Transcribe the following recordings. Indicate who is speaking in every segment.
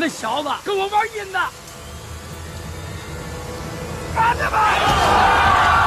Speaker 1: 那小子跟我玩阴的，干他吧！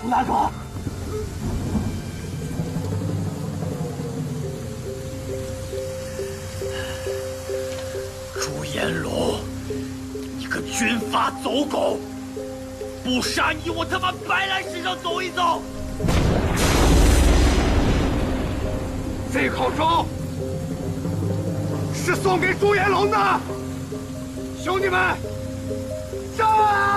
Speaker 2: 胡大哥，
Speaker 1: 朱颜龙，你个军阀走狗！不杀你，我他妈白来世上走一遭！
Speaker 2: 这口粥是送给朱颜龙的，兄弟们，上啊！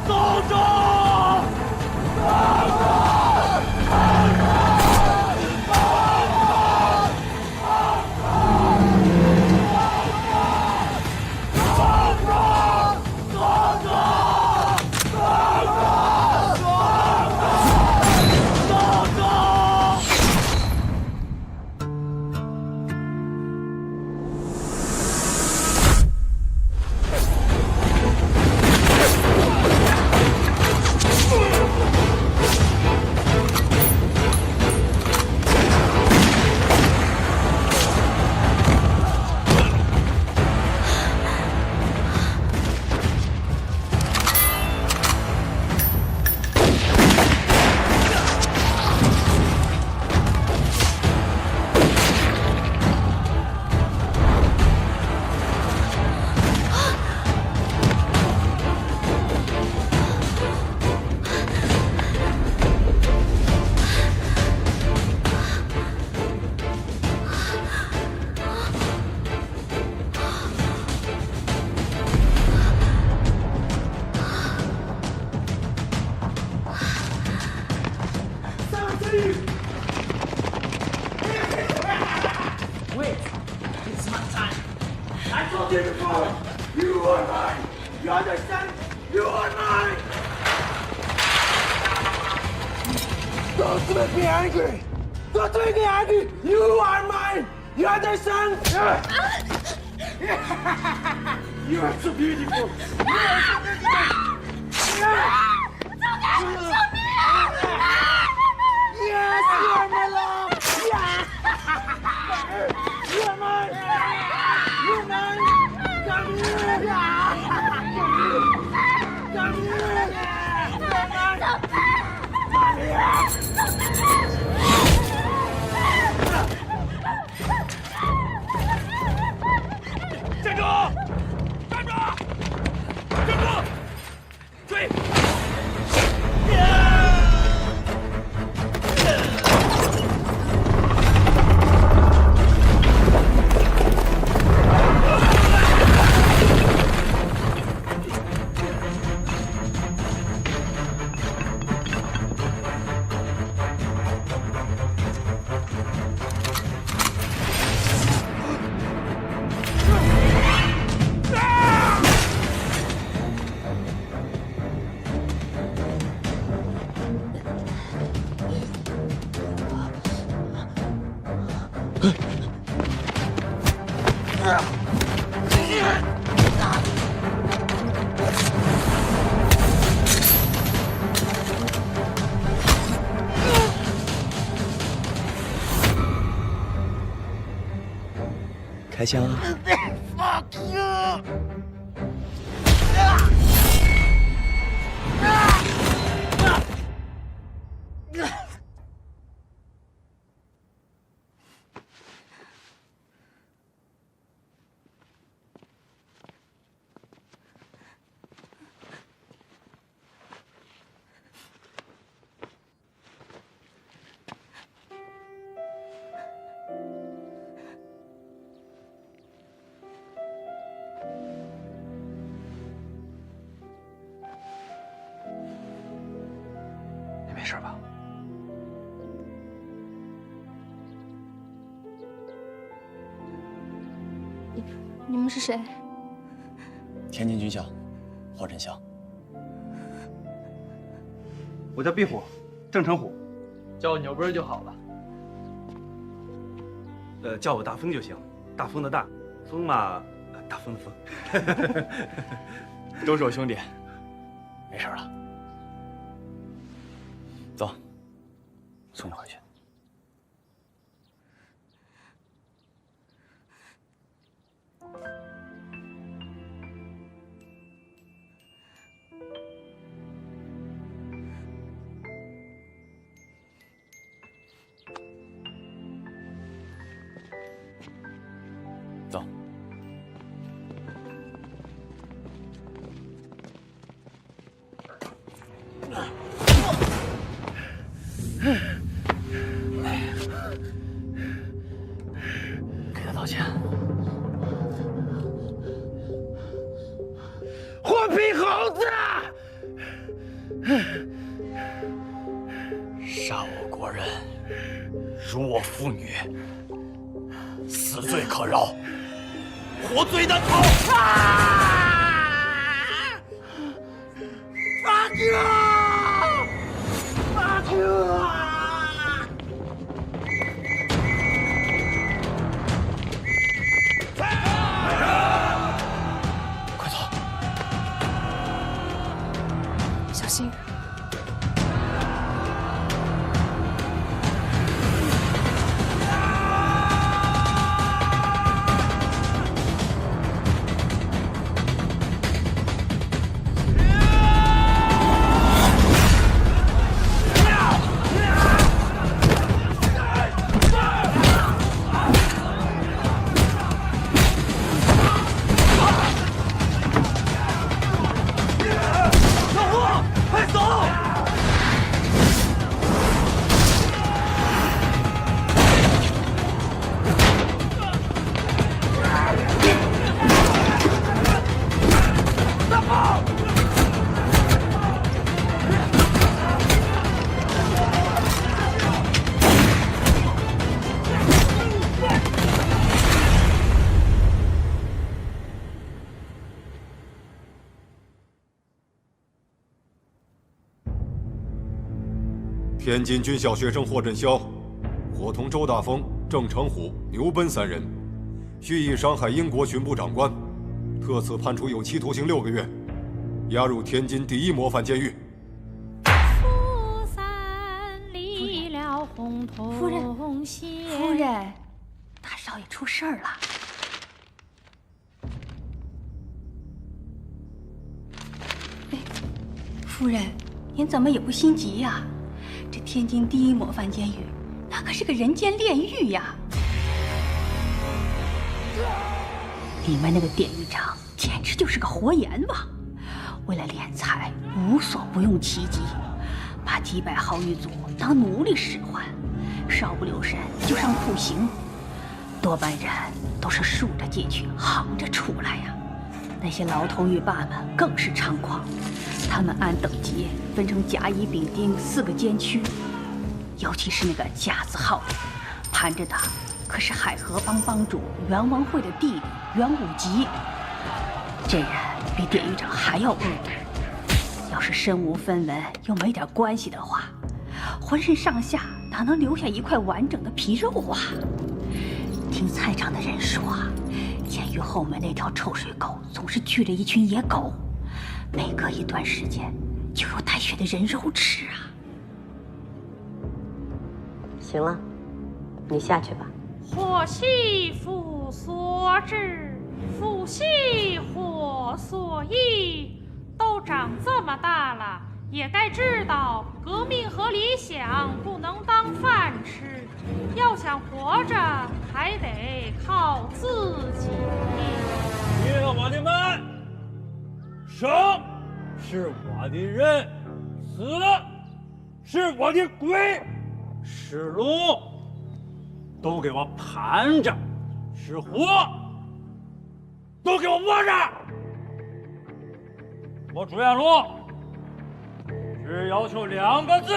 Speaker 1: 走着。Wait, it's my time. I told you before.
Speaker 2: You are mine. You understand? You are mine. Don't make me angry. Don't make me angry. You are mine. You understand? You are so beautiful. You are so beautiful. Yes, you are my love. Yes. You are mine. You are mine. Come here. Come here. Come here.
Speaker 1: 站住！站住！站住！追！
Speaker 3: 开枪啊！
Speaker 2: Fuck you!
Speaker 3: 你没事吧？
Speaker 4: 你们是谁？
Speaker 3: 天津军校，黄振祥。
Speaker 5: 我叫壁虎，郑成虎。
Speaker 1: 叫我牛波就好了。
Speaker 5: 叫我大风就行，大风的大，风嘛，大风的风。
Speaker 3: 都是我兄弟，没事了。走，送你回去。走。给他道歉。
Speaker 2: 混皮猴子！
Speaker 3: 杀我国人，辱我妇女，死罪可饶，活罪难逃。
Speaker 2: Fuck you! Fuck you!
Speaker 3: 快走！
Speaker 4: 小心！
Speaker 6: 天津军校学生霍振霄伙同周大峰、郑成虎、牛奔3人，蓄意伤害英国巡捕长官，特此判处有期徒刑6个月，押入天津第1模范监狱。
Speaker 4: 夫人，夫人，大少爷出事儿了。哎，夫人，您怎么也不心急呀？这天津第1模范监狱，那可是个人间炼狱呀！里面那个典狱长简直就是个活阎王，为了敛财，无所不用其极，把几百号狱卒当奴隶使唤，稍不留神就上酷刑，多半人都是竖着进去，横着出来呀。那些牢头狱霸们更是猖狂，他们按等级分成甲、乙、丙、丁4个监区，尤其是那个甲字号的，盘着的可是海河帮帮主袁王会的弟弟袁武吉。这人比典狱长还要恶毒，要是身无分文又没点关系的话，浑身上下哪能留下一块完整的皮肉啊？听蔡长的人说啊，监狱后面那条臭水沟总是聚着一群野狗，每隔一段时间就有带血的人肉吃啊。
Speaker 7: 行了，你下去吧。
Speaker 8: 或系父所志，父系我所依，都长这么大了，也该知道革命和理想不能当饭吃，要想活着还得靠自己。
Speaker 9: 听我的们，生是我的人，死是我的鬼，是龙都给我盘着，是火都给我摸着。我朱元龙只要求2个字：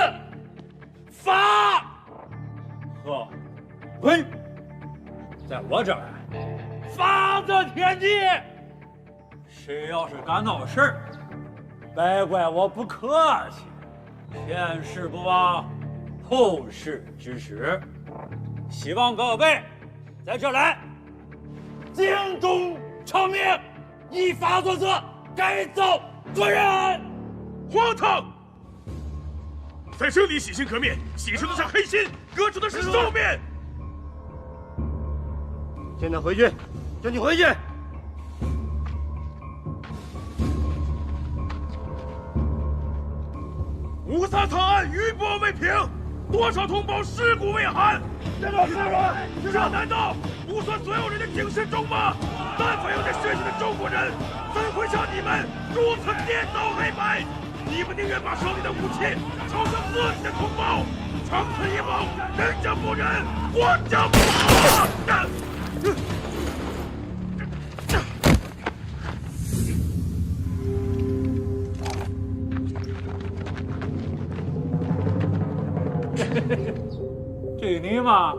Speaker 9: 法和文。在我这儿，法则天地。谁要是敢闹事儿，别怪我不客气。前事不忘，后事之师。希望各位在这来敬忠诚命，依法作则，改造做人。
Speaker 1: 荒唐！在这里洗心革面，洗出的是黑心，割出的是寿面。
Speaker 2: 现在回去，叫你回去。
Speaker 1: 五三惨案余波未平，多少同胞尸骨未寒。这难道不算所有人的警示中吗？但凡有点血气的中国人，怎会像你们如此颠倒黑白？你们宁愿把手里的武器朝向自己的同胞，长此以往，人家不仁，国家不好。
Speaker 9: 对你嘛，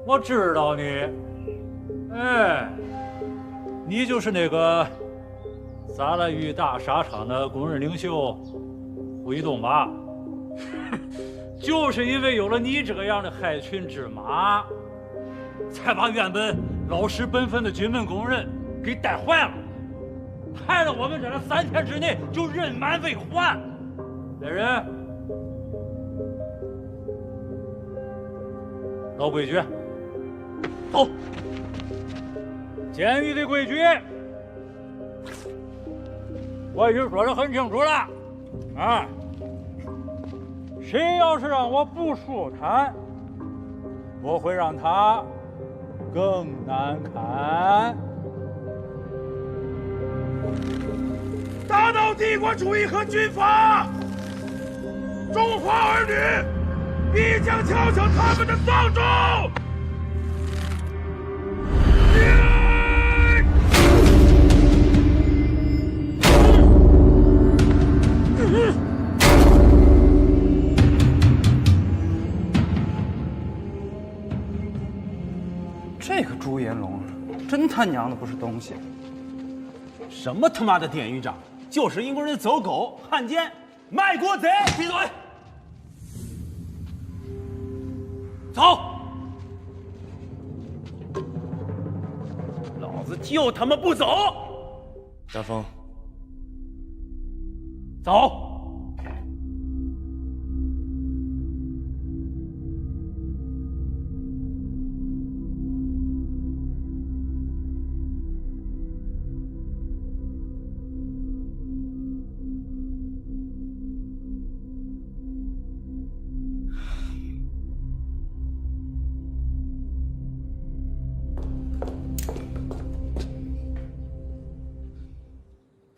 Speaker 9: 我知道你，哎，你就是那个砸了豫大沙场的工人领袖胡一东吧？就是因为有了你这个样的害群之马，才把原本老实本分的军门工人给带坏了，害得我们这3天之内就人满为患。来人！老规矩，走。监狱的规矩，我已经说得很清楚了，啊，谁要是让我不舒坦，我会让他更难堪。
Speaker 1: 打倒帝国主义和军阀，中华儿女必将敲响他们的丧钟。
Speaker 10: 这个朱延龙，真他娘的不是东西！
Speaker 2: 什么他妈的典狱长，就是英国人的走狗、汉奸、卖国贼！
Speaker 1: 闭嘴！
Speaker 9: 走！老子就他妈不走！
Speaker 3: 大风，
Speaker 9: 走！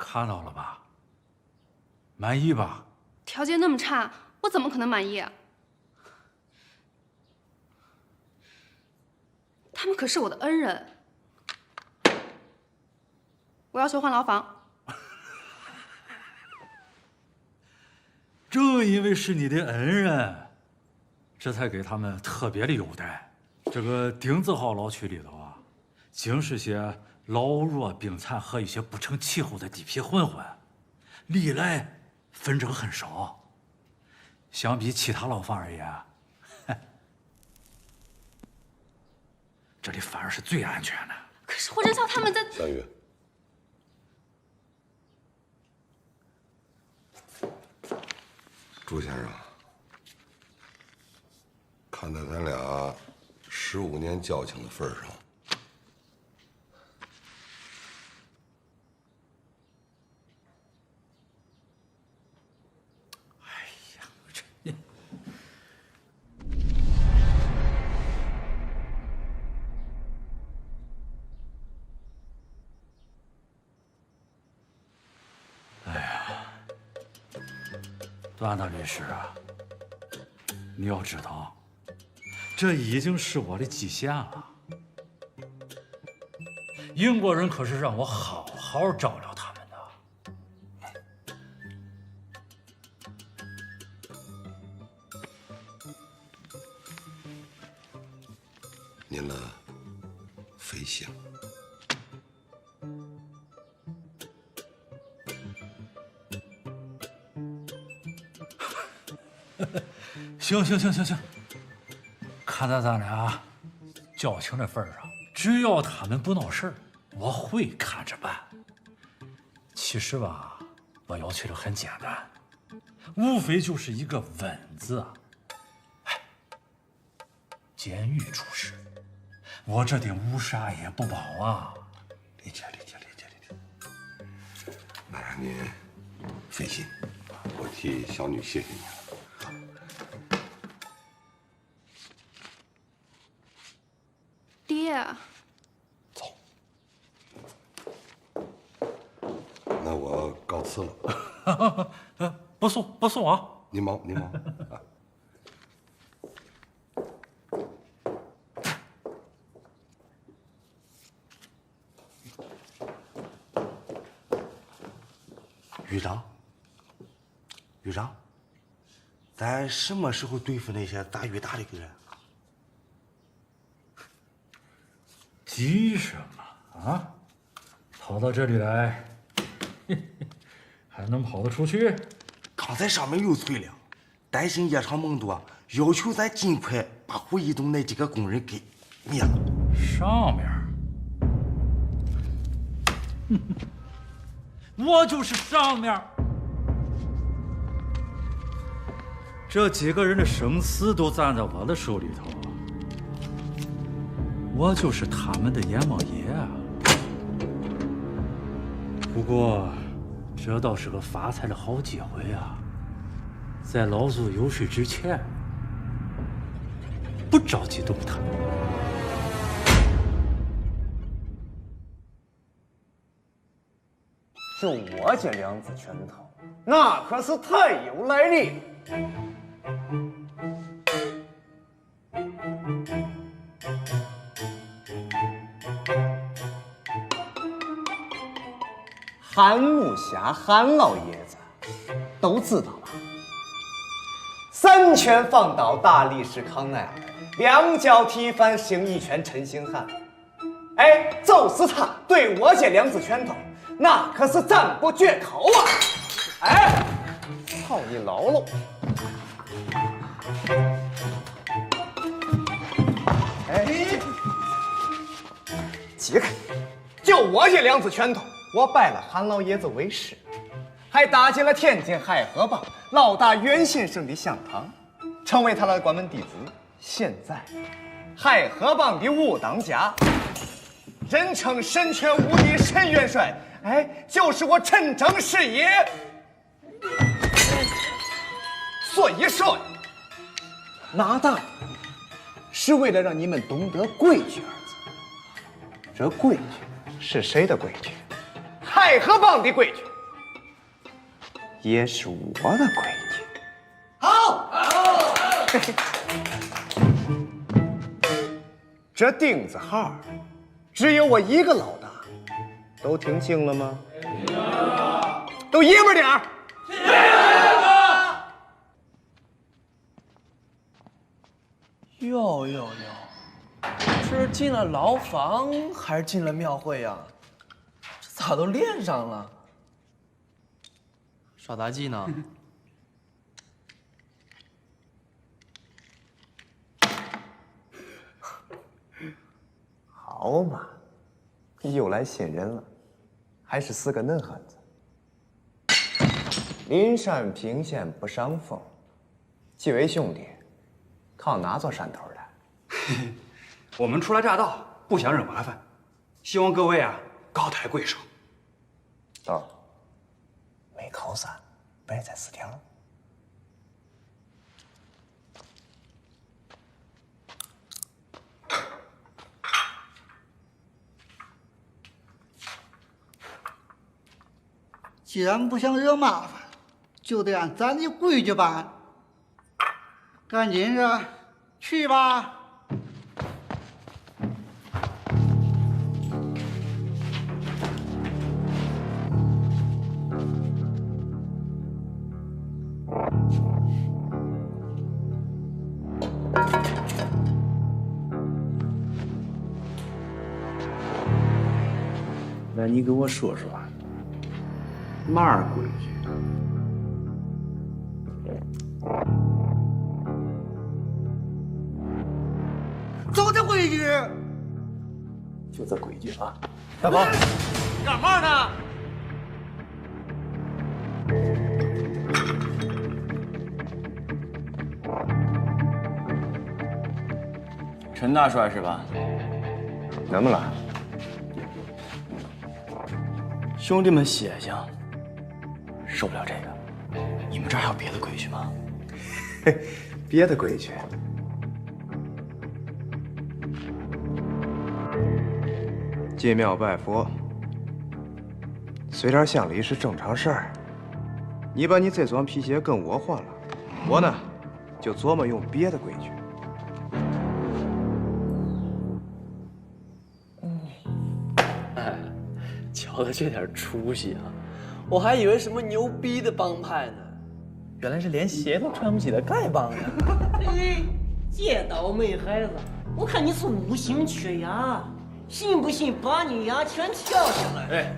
Speaker 9: 看到了吧？满意吧？
Speaker 11: 条件那么差，我怎么可能满意啊？他们可是我的恩人，我要求换牢房。
Speaker 9: 正因为是你的恩人，这才给他们特别的优待。这个丁字号牢区里头啊，尽是些老弱病残和一些不成气候的地痞混混，历来纷争很少。相比其他牢房而言，这里反而是最安全的。
Speaker 11: 可是霍振霄他们在……
Speaker 12: 小雨，朱先生，看在咱俩15年交情的份上，
Speaker 9: 段大律师啊，你要知道，这已经是我的极限了。英国人可是让我好好照料他们的。
Speaker 12: 您的飞行。
Speaker 9: 行，看在咱俩交情的份上，只要他们不闹事儿，我会看着办。其实吧，我要求的很简单，无非就是一个“稳”字。监狱出事，我这得无杀也不保啊！
Speaker 12: 理解。那让您费心，我替小女谢谢你了。
Speaker 11: 爹，
Speaker 12: 走，那我告辞了。
Speaker 9: 不送啊！
Speaker 12: 您忙啊。
Speaker 2: 局长，咱什么时候对付那些大鱼大的人？
Speaker 9: 急什么啊？跑到这里来，还能跑得出去？
Speaker 2: 刚才上面又催了，担心夜长梦多，要求咱尽快把胡一东那几个工人给灭了。
Speaker 9: 上面，我就是上面。这几个人的生死都攥在我的手里头，我就是他们的阎王爷啊。不过，这倒是个发财的好机会啊！在老祖游说之前，不着急动他。
Speaker 13: 就我这两只拳头，那可是太有来历了。韩木侠，韩老爷子都知道吧？三拳放倒大力士康奈尔，两脚踢翻形意拳陈星汉。哎，就是他对我这两只拳头，那可是赞不绝口啊！哎，操你姥姥！稀罕。就我这2次拳头，我拜了韩老爷子为师，还打进了天津海河帮老大袁先生的香堂，成为他的关门弟子。现在，海河帮的武当家，人称神拳无敌陈元帅，哎，就是我陈正师爷。所以说，拿大是为了让你们懂得规矩二字。这规矩是谁的规矩？海河帮的规矩，也是我的规矩。好，这钉子号只有我一个老大，都听清了吗？都爷们点儿。
Speaker 2: 哟，这是进了牢房还是进了庙会呀？这咋都练上了？耍杂技呢？
Speaker 13: 好嘛，又来新人了，还是4个嫩汉子。临山平县不上峰，几位兄弟靠哪座山头的？
Speaker 5: 我们初来乍到，不想惹麻烦，希望各位啊高抬贵手。
Speaker 13: 豆，没靠山，白在4条。
Speaker 14: 既然不想惹麻烦，就得按咱的规矩办。赶紧着，去吧。
Speaker 2: 那你给我说说，嘛儿规矩？
Speaker 14: 走这规矩，
Speaker 2: 就这规矩啊！
Speaker 13: 大宝，
Speaker 2: 干嘛呢？
Speaker 3: 陈大帅是吧？
Speaker 13: 怎么了？
Speaker 3: 兄弟们血性，受不了这个。你们这儿还有别的规矩吗？
Speaker 13: 别的规矩。进庙拜佛，随点香礼是正常事儿。你把你这双皮鞋跟我换了，我呢就琢磨用别的规矩。
Speaker 2: 瞧他这点出息啊！我还以为什么牛逼的帮派呢，原来是连鞋都穿不起的丐帮呀！
Speaker 15: 哎，这倒霉孩子，我看你是无心缺牙，信不信把你牙全挑下来？
Speaker 3: 哎，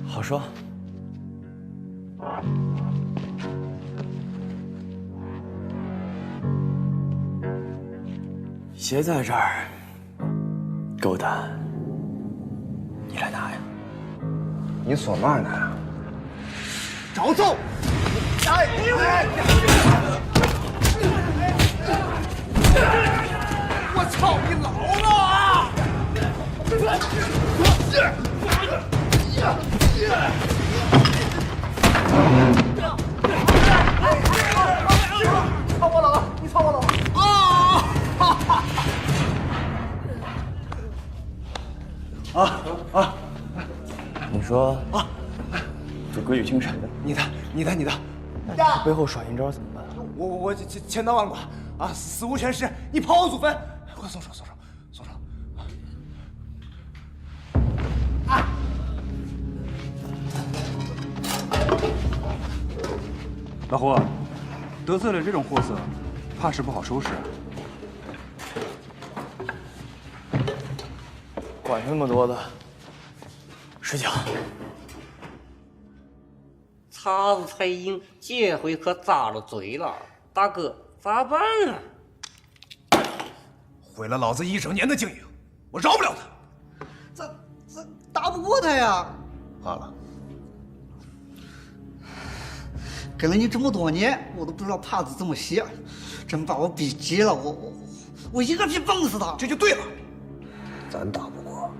Speaker 3: 好说。鞋在这儿，够胆，你来拿呀！
Speaker 13: 你说嘛呢？找揍！哎！我操你老了啊！操我老，你操我老！
Speaker 3: 你说这规矩听谁的？
Speaker 13: 你的。
Speaker 3: 背后耍阴招怎么办？
Speaker 13: 我千刀万剐啊，死无全尸！你刨我祖坟！快松手！啊！
Speaker 5: 老胡，得罪了这种货色，怕是不好收拾啊。
Speaker 3: 管那么多的，睡觉。
Speaker 15: 茬子太硬，这回可扎了嘴了，大哥咋办啊？
Speaker 3: 毁了老子1整年的经营，我饶不了他。
Speaker 14: 咱打不过他呀。
Speaker 3: 罢了，
Speaker 14: 跟了你这么多年，我都不知道耙子这么写，真把我逼急了。我一个皮崩死他。
Speaker 3: 这就对了。
Speaker 16: 咱打不过，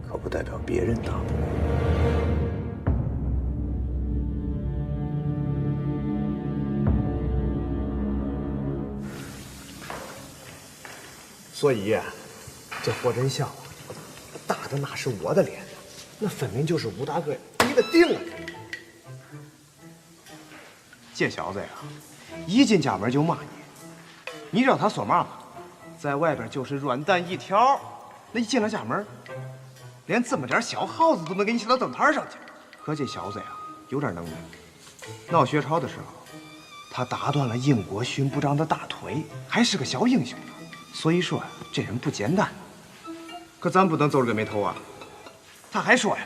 Speaker 16: 可不代表别人打不过。
Speaker 13: 所以，这霍真相打的哪是我的脸，那分明就是吴大哥你的腚啊！这小子呀，一进家门就骂你，你让他说嘛吧，在外边就是软蛋一条，那一进了家门，连这么点小耗子都能给你写到灯台上去。可这小子呀，有点能耐。闹学潮的时候，他打断了英国巡部长的大腿，还是个小英雄呢。所以说呀，这人不简单。可咱不能皱着个眉头啊。他还说呀，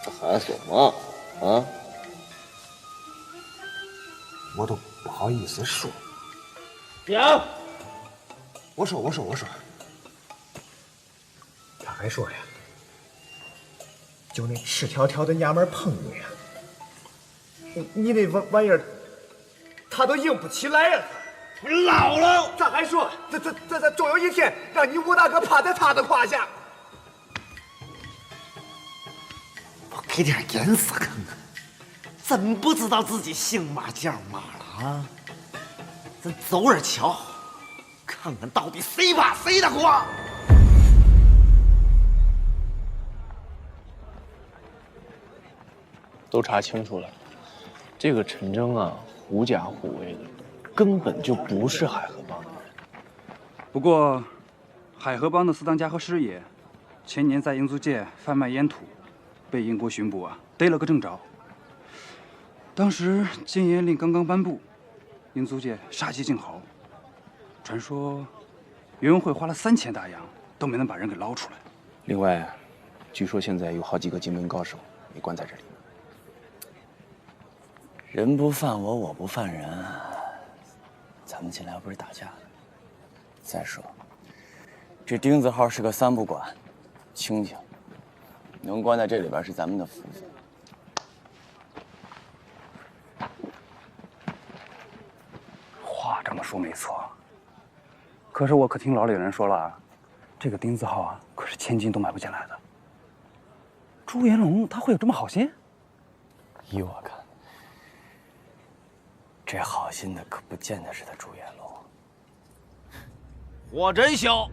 Speaker 16: 他还说嘛？啊？
Speaker 13: 我都不好意思说。
Speaker 16: 别！
Speaker 13: 我说。他还说呀，就那赤条条的娘们碰你呀，你那玩意儿，他都硬不起来呀！
Speaker 16: 你老了！
Speaker 13: 他还说，这终有一天让你吴大哥趴在他的胯下。
Speaker 15: 我给点颜色看看，真不知道自己姓嘛叫嘛了啊！咱走着瞧，看看到底谁把谁的火。
Speaker 17: 都查清楚了，这个陈征啊，狐假虎威的，根本就不是海河帮的人。
Speaker 10: 不过，海河帮的四当家和师爷，前年在英租界贩卖烟土，被英国巡捕啊逮了个正着。当时禁烟令刚刚颁布，英租界杀鸡儆猴，传说袁文慧花了3000大洋都没能把人给捞出来。
Speaker 17: 另外，据说现在有好几个金门高手也关在这里。人不犯我，我不犯人。咱们进来又不是打架的。再说，这钉子号是个3不管，清静，能关在这里边是咱们的福分。
Speaker 10: 话这么说没错，可是我可听老李人说了，这个钉子号啊，可是千金都买不进来的。朱延龙他会有这么好心？
Speaker 17: 依我看，这好心的可不见得是他朱延龙。
Speaker 3: 霍真霄，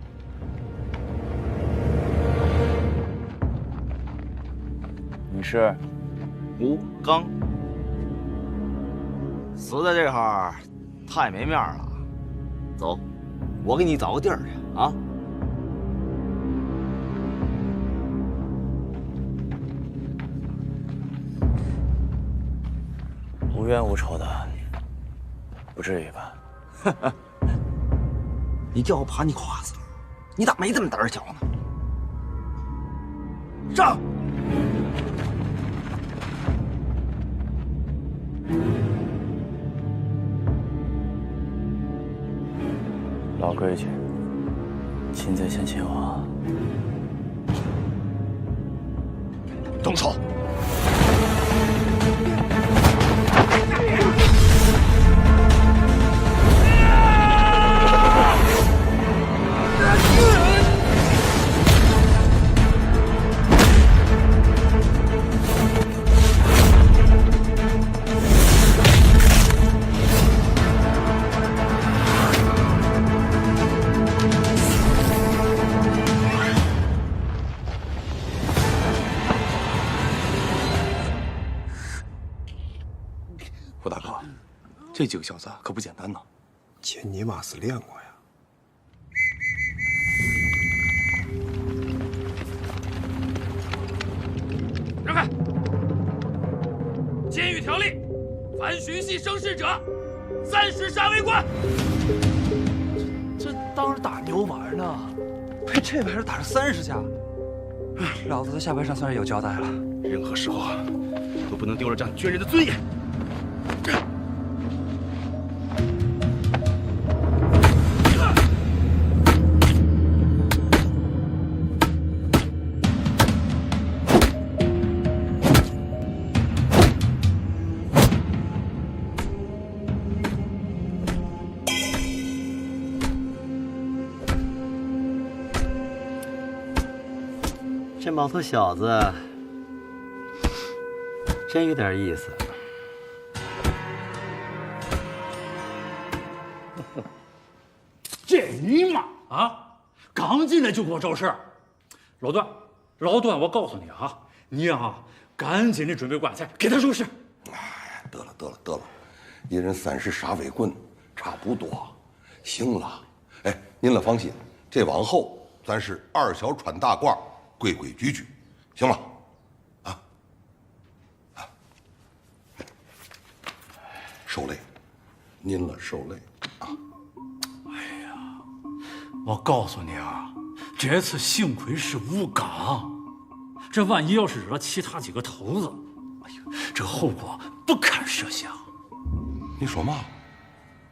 Speaker 17: 你是
Speaker 3: 吴刚，死在这哈太没面了。走，我给你找个地儿去啊。
Speaker 17: 无冤无仇的，不至于吧？
Speaker 3: 你叫我把你夸死了，你咋没这么胆儿小呢？上！
Speaker 17: 老规矩，擒贼先擒王。
Speaker 3: 动手！
Speaker 5: 胡大哥，这几个小子可不简单呐！
Speaker 16: 见你妈是练过呀！
Speaker 1: 让开！监狱条例，凡寻衅生事者，30杀为官。
Speaker 10: 这当是打牛玩呢，被这玩意儿打了30下，老子的下半生算是有交代了。
Speaker 5: 任何时候都不能丢了这样军人的尊严。
Speaker 15: 这毛头小子真有点意思。
Speaker 9: 这尼玛啊，刚进来就给我找事儿！老段，我告诉你啊，你啊，赶紧的准备棺材，给他收拾。
Speaker 12: 哎，得了，一人30杀围棍，差不多，行了。哎，您了放心，这往后咱是2小穿大褂，规规矩矩，行吗？受累，您了受累啊！
Speaker 9: 哎呀，我告诉你啊，这次幸亏是吴刚，这万一要是惹了其他几个头子，哎呀，这后果不堪设想。
Speaker 12: 你说嘛？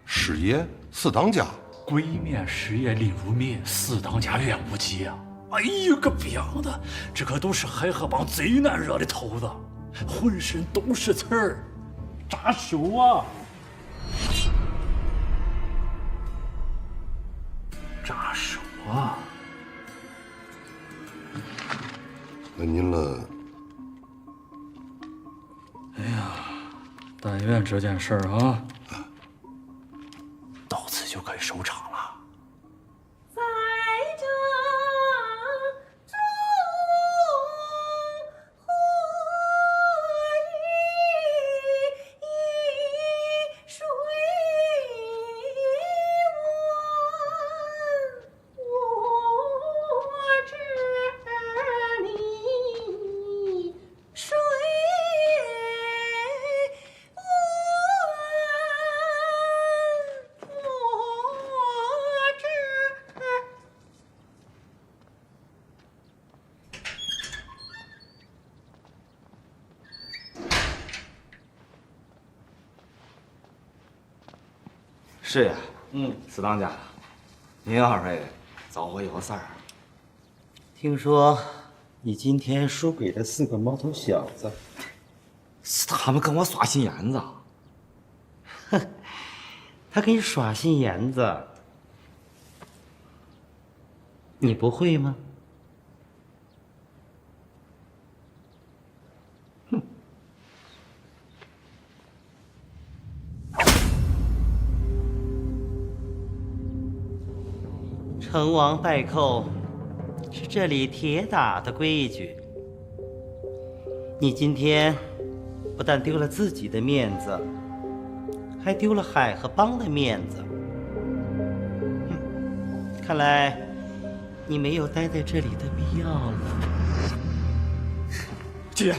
Speaker 12: 师爷4当家，
Speaker 9: 鬼面师爷林如灭，4当家袁无忌啊！哎呀个彪的，这可都是海河帮最难惹的头子，浑身都是刺儿。扎手啊！扎手啊！
Speaker 12: 那您了？
Speaker 9: 哎呀，但愿这件事儿啊，到此就可以收场了。
Speaker 2: 在这中火水我知你水
Speaker 15: 是呀，4当家，您二位找我有事儿。听说你今天输给了4个毛头小子，是他们跟我耍心眼子。哼，他给你耍心眼子，你不会吗？成王败寇是这里铁打的规矩。你今天不但丢了自己的面子，还丢了海河帮的面子。看来你没有待在这里的必要了。
Speaker 3: 姐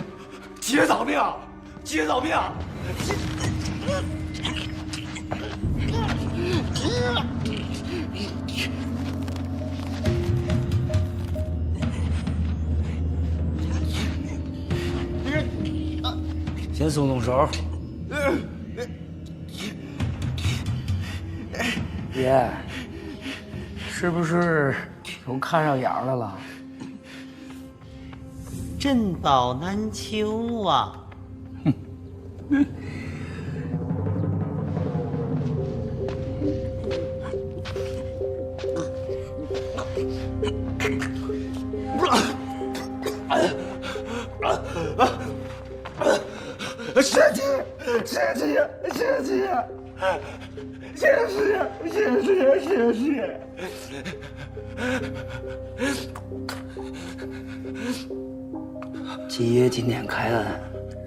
Speaker 3: 饶命！姐饶命！
Speaker 9: 先松松手。
Speaker 14: 爷，是不是又看上眼来了？
Speaker 15: 珍宝难求啊！
Speaker 2: 谢。
Speaker 14: 七爷今天开恩，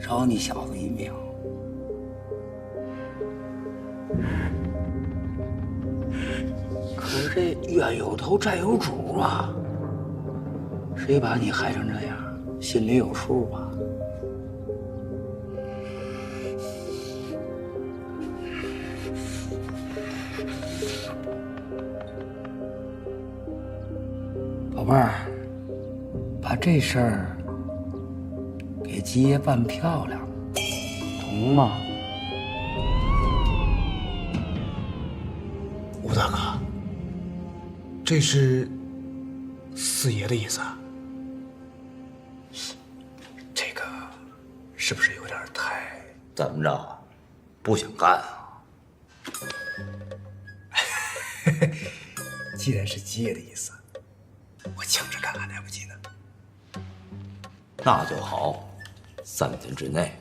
Speaker 14: 饶你小子一命。可是这冤有头债有主啊，谁把你害成这样，心里有数吧？宝贝儿，把这事儿给七爷办漂亮，同吗？
Speaker 18: 吴大哥，这是四爷的意思啊？这个是不是有点太……
Speaker 16: 怎么着？不想干啊？
Speaker 18: 既然是七爷的意思，我抢着干还来不及呢。
Speaker 14: 那就好，3天之内，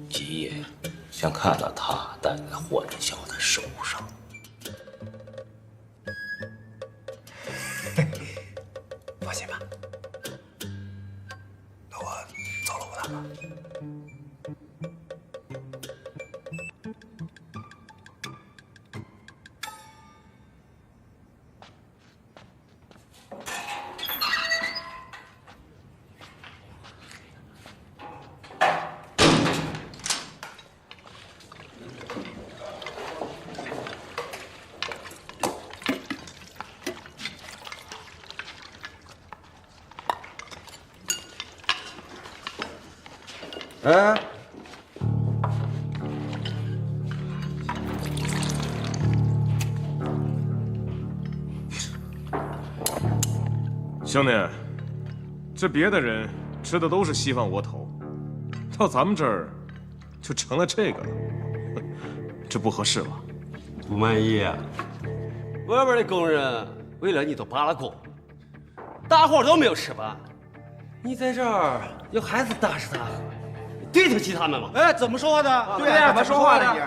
Speaker 14: 吉爷想看到他戴在霍振霄的手上。
Speaker 18: 放心吧，那我走了，吴大哥。
Speaker 12: 哎，
Speaker 1: 兄弟，这别的人吃的都是稀饭窝头，到咱们这儿就成了这个了，这不合适吧？
Speaker 19: 不满意啊？外边的工人为了你都罢了工，大伙都没有吃饭，你在这儿要孩子大吃大喝，对得起他们吗？
Speaker 13: 哎，怎么说话的？
Speaker 19: 对呀，
Speaker 13: 怎么说话的你？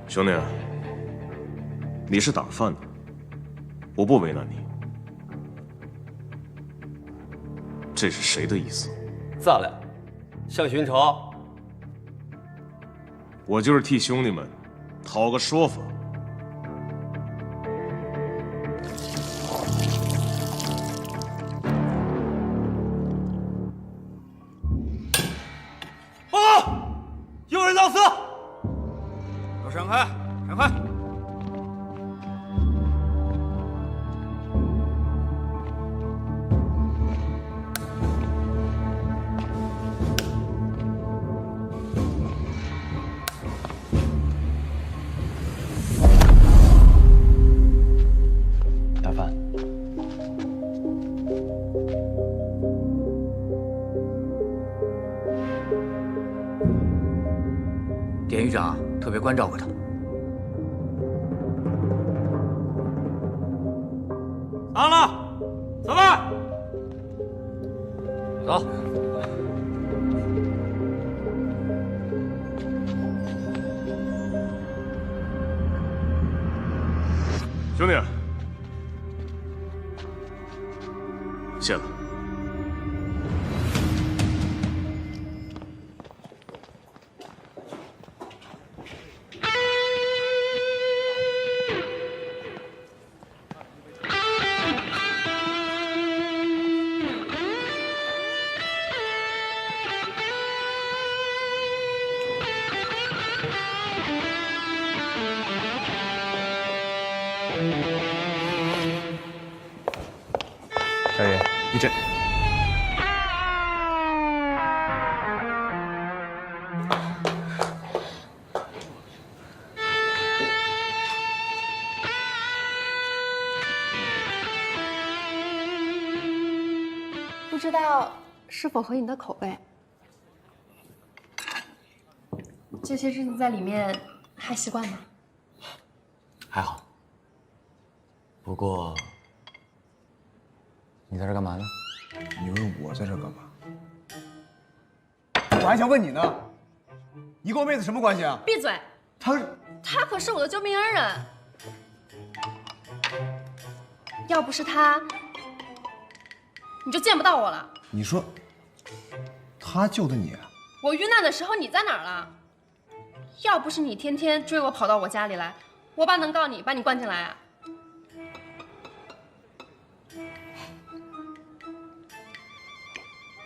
Speaker 1: 兄弟，你是打饭的，我不为难你。这是谁的意思？
Speaker 19: 咋了？想寻仇？
Speaker 1: 我就是替兄弟们讨个说法。
Speaker 19: 有人闹事！
Speaker 10: 都闪开！闪开！
Speaker 17: 大范，
Speaker 3: 典狱长特别关照过他。
Speaker 19: 完了，走吧。
Speaker 3: 走。
Speaker 1: 兄弟，谢了。
Speaker 10: 少爷，一阵。
Speaker 11: 不知道是否合你的口味？这些日子在里面还习惯吗？
Speaker 17: 还好。不过，你在这干嘛呢？
Speaker 18: 你问我在这干嘛？
Speaker 13: 我还想问你呢，你跟我妹子什么关系啊？
Speaker 11: 闭嘴！他可是我的救命恩人，要不是他，你就见不到我了。
Speaker 18: 你说，他救的你啊？
Speaker 11: 我遇难的时候你在哪儿了？要不是你天天追我跑到我家里来，我爸能告你，把你关进来啊？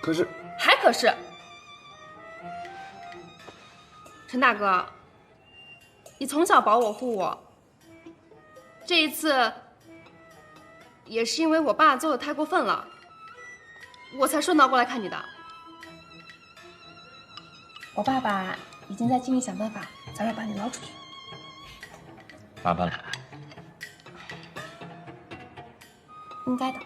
Speaker 18: 可是，
Speaker 11: 还可是，陈大哥，你从小保我护我，这一次也是因为我爸做的太过分了，我才顺道过来看你的。我爸爸已经在尽力想办法，早点把你捞出去。
Speaker 17: 麻烦了。
Speaker 11: 应该的。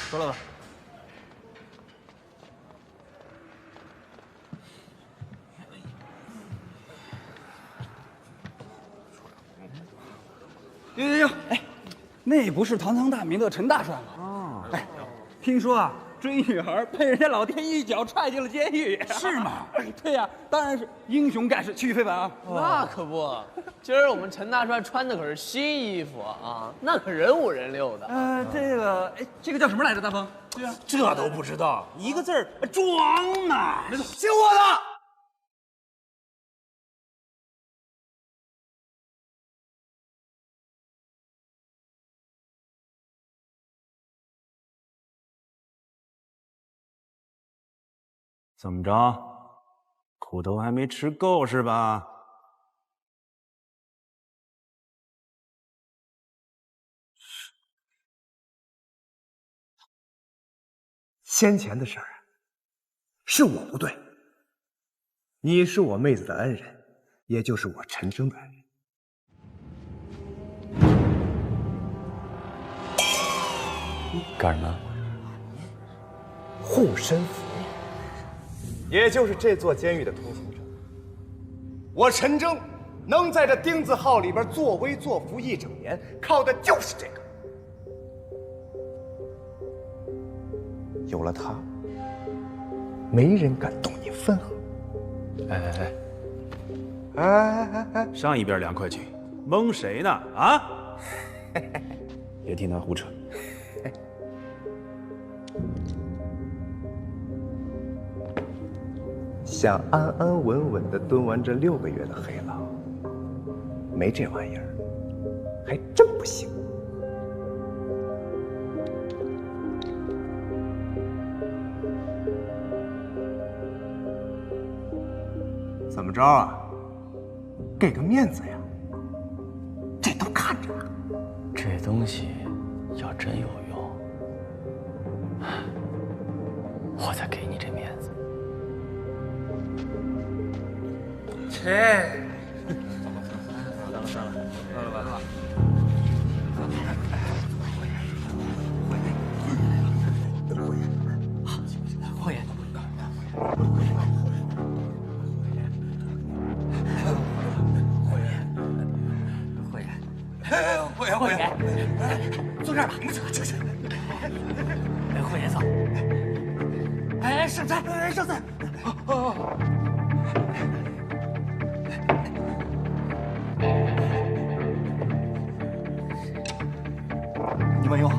Speaker 3: 说了吧。
Speaker 10: 哟，哎，那不是堂堂大名的陈大帅吗？哦，哎，听说啊，追女孩被人家老爹一脚踹进了监狱，
Speaker 18: 是吗？
Speaker 10: 对呀，当然是英雄盖世，气宇非凡啊！
Speaker 20: 那可不，今儿我们陈大帅穿的可是新衣服啊，那可人五人六的。
Speaker 10: 这个叫什么来着？大风？对呀，
Speaker 18: 这都不知道，一个字儿装嘛。
Speaker 10: 没错，
Speaker 13: 听我的。
Speaker 5: 怎么着？苦头还没吃够是吧？
Speaker 16: 先前的事儿是我不对，你是我妹子的恩人，也就是我陈征的恩人。
Speaker 17: 干什么？
Speaker 16: 护身符，也就是这座监狱的通行证。我陈征能在这钉子号里边作威作福一整年，靠的就是这个。有了它，没人敢动你分毫。
Speaker 5: 哎，上一边凉快去，蒙谁呢？啊！
Speaker 18: 别听他胡扯。
Speaker 16: 想安安稳稳地蹲完这6个月的黑牢，没这玩意儿，还真不行。怎么着啊？给个面子呀？这都看着呢。
Speaker 17: 这东西要真有用，我再给你这面子。
Speaker 10: 切！算了，完了。
Speaker 15: 霍爷，霍爷，坐这儿吧，你坐。霍爷坐。哎，上菜，上菜。
Speaker 10: 你们用。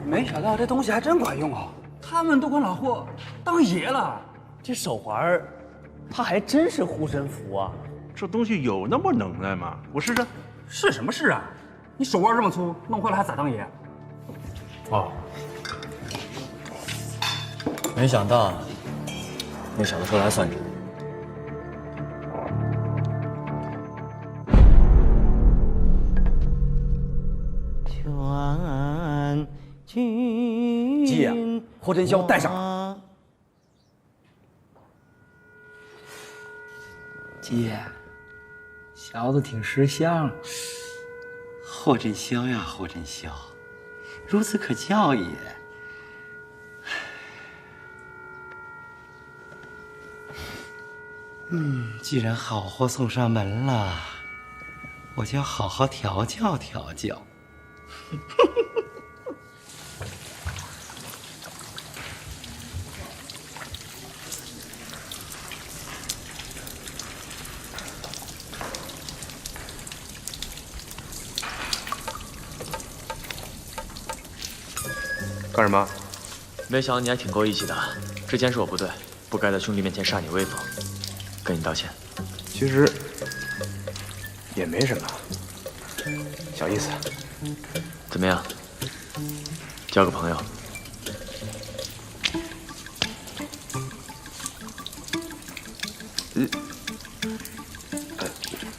Speaker 10: 没想到这东西还真管用啊！他们都管老霍当爷了。
Speaker 15: 这手环，它还真是护身符啊！
Speaker 5: 这东西有那么能耐吗？我试试。
Speaker 10: 是什么事啊？你手腕这么粗，弄坏了还咋当爷？
Speaker 17: 哦，没想到那小子说来算账。
Speaker 13: 鸡呀，霍真霄带上。
Speaker 14: 姐，小子挺识相。
Speaker 15: 霍真霄呀，霍真霄，孺子可教也。既然好货送上门了，我就要好好调教调教。
Speaker 21: 干什么？没想到你还挺够义气的。之前是我不对，不该在兄弟面前煞你威风，跟你道歉。
Speaker 16: 其实也没什么，小意思。
Speaker 21: 怎么样？交个朋友？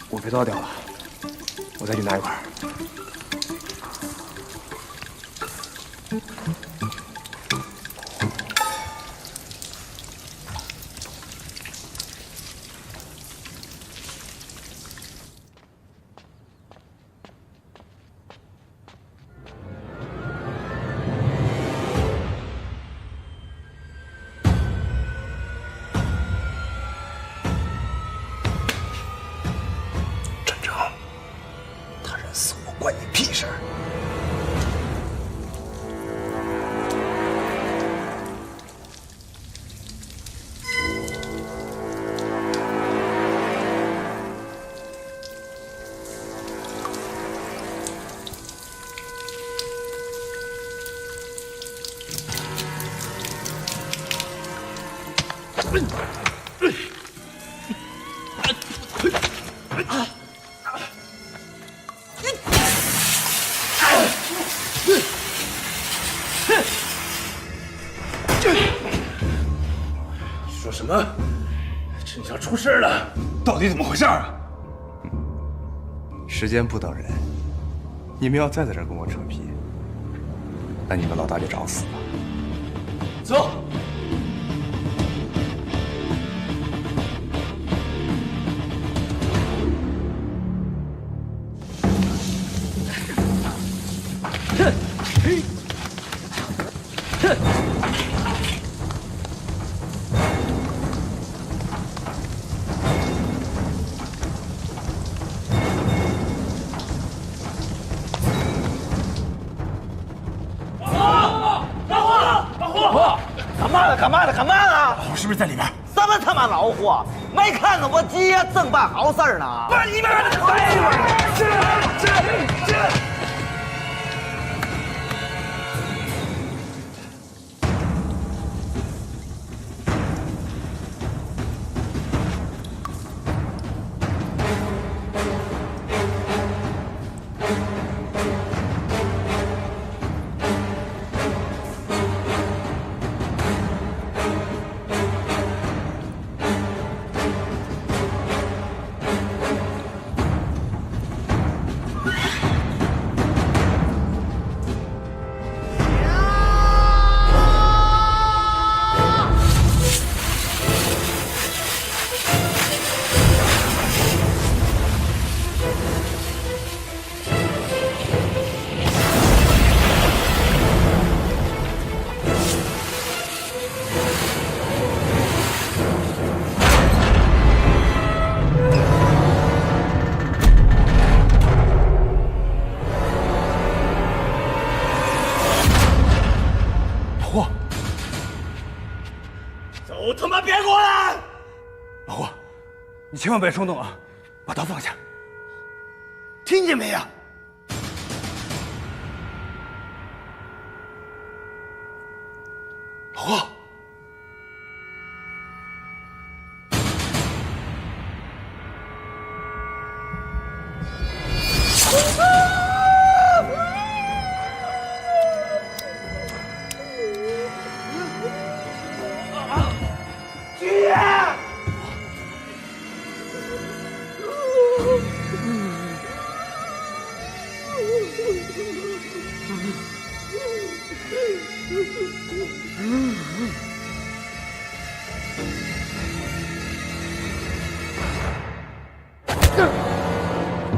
Speaker 16: 我被倒掉了，我再去拿一块。
Speaker 18: 说什么？陈家出事了，到底怎么回事啊？
Speaker 16: 时间不等人，你们要再在这儿跟我扯皮，那你们老大就找死吧。
Speaker 18: 走。
Speaker 15: 干嘛呢？
Speaker 18: 老虎是不是在里边？
Speaker 15: 什么他妈老虎？没看着我姐正办好事呢。
Speaker 18: 不是你们这都他妈别过来！老胡，你千万别冲动啊，把刀放下，听见没呀？老胡。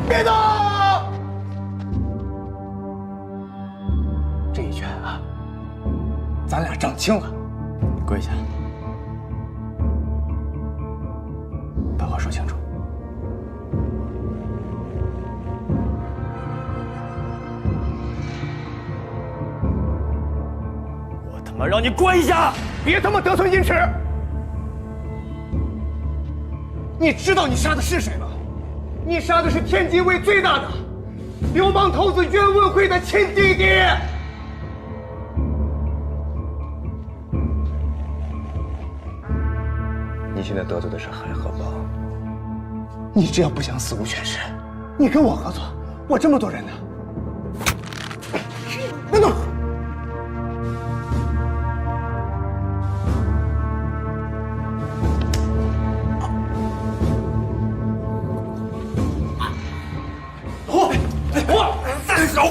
Speaker 18: 别动！这一拳啊，咱俩账清了。
Speaker 17: 跪下，把话说清楚。
Speaker 18: 我他妈让你跪下！别他妈得寸进尺！你知道你杀的是谁吗？你杀的是天津卫最大的流氓头子袁文辉的亲弟弟。你现在得罪的是海河帮。你只要不想死无全尸，你跟我合作，我这么多人呢。别动！手！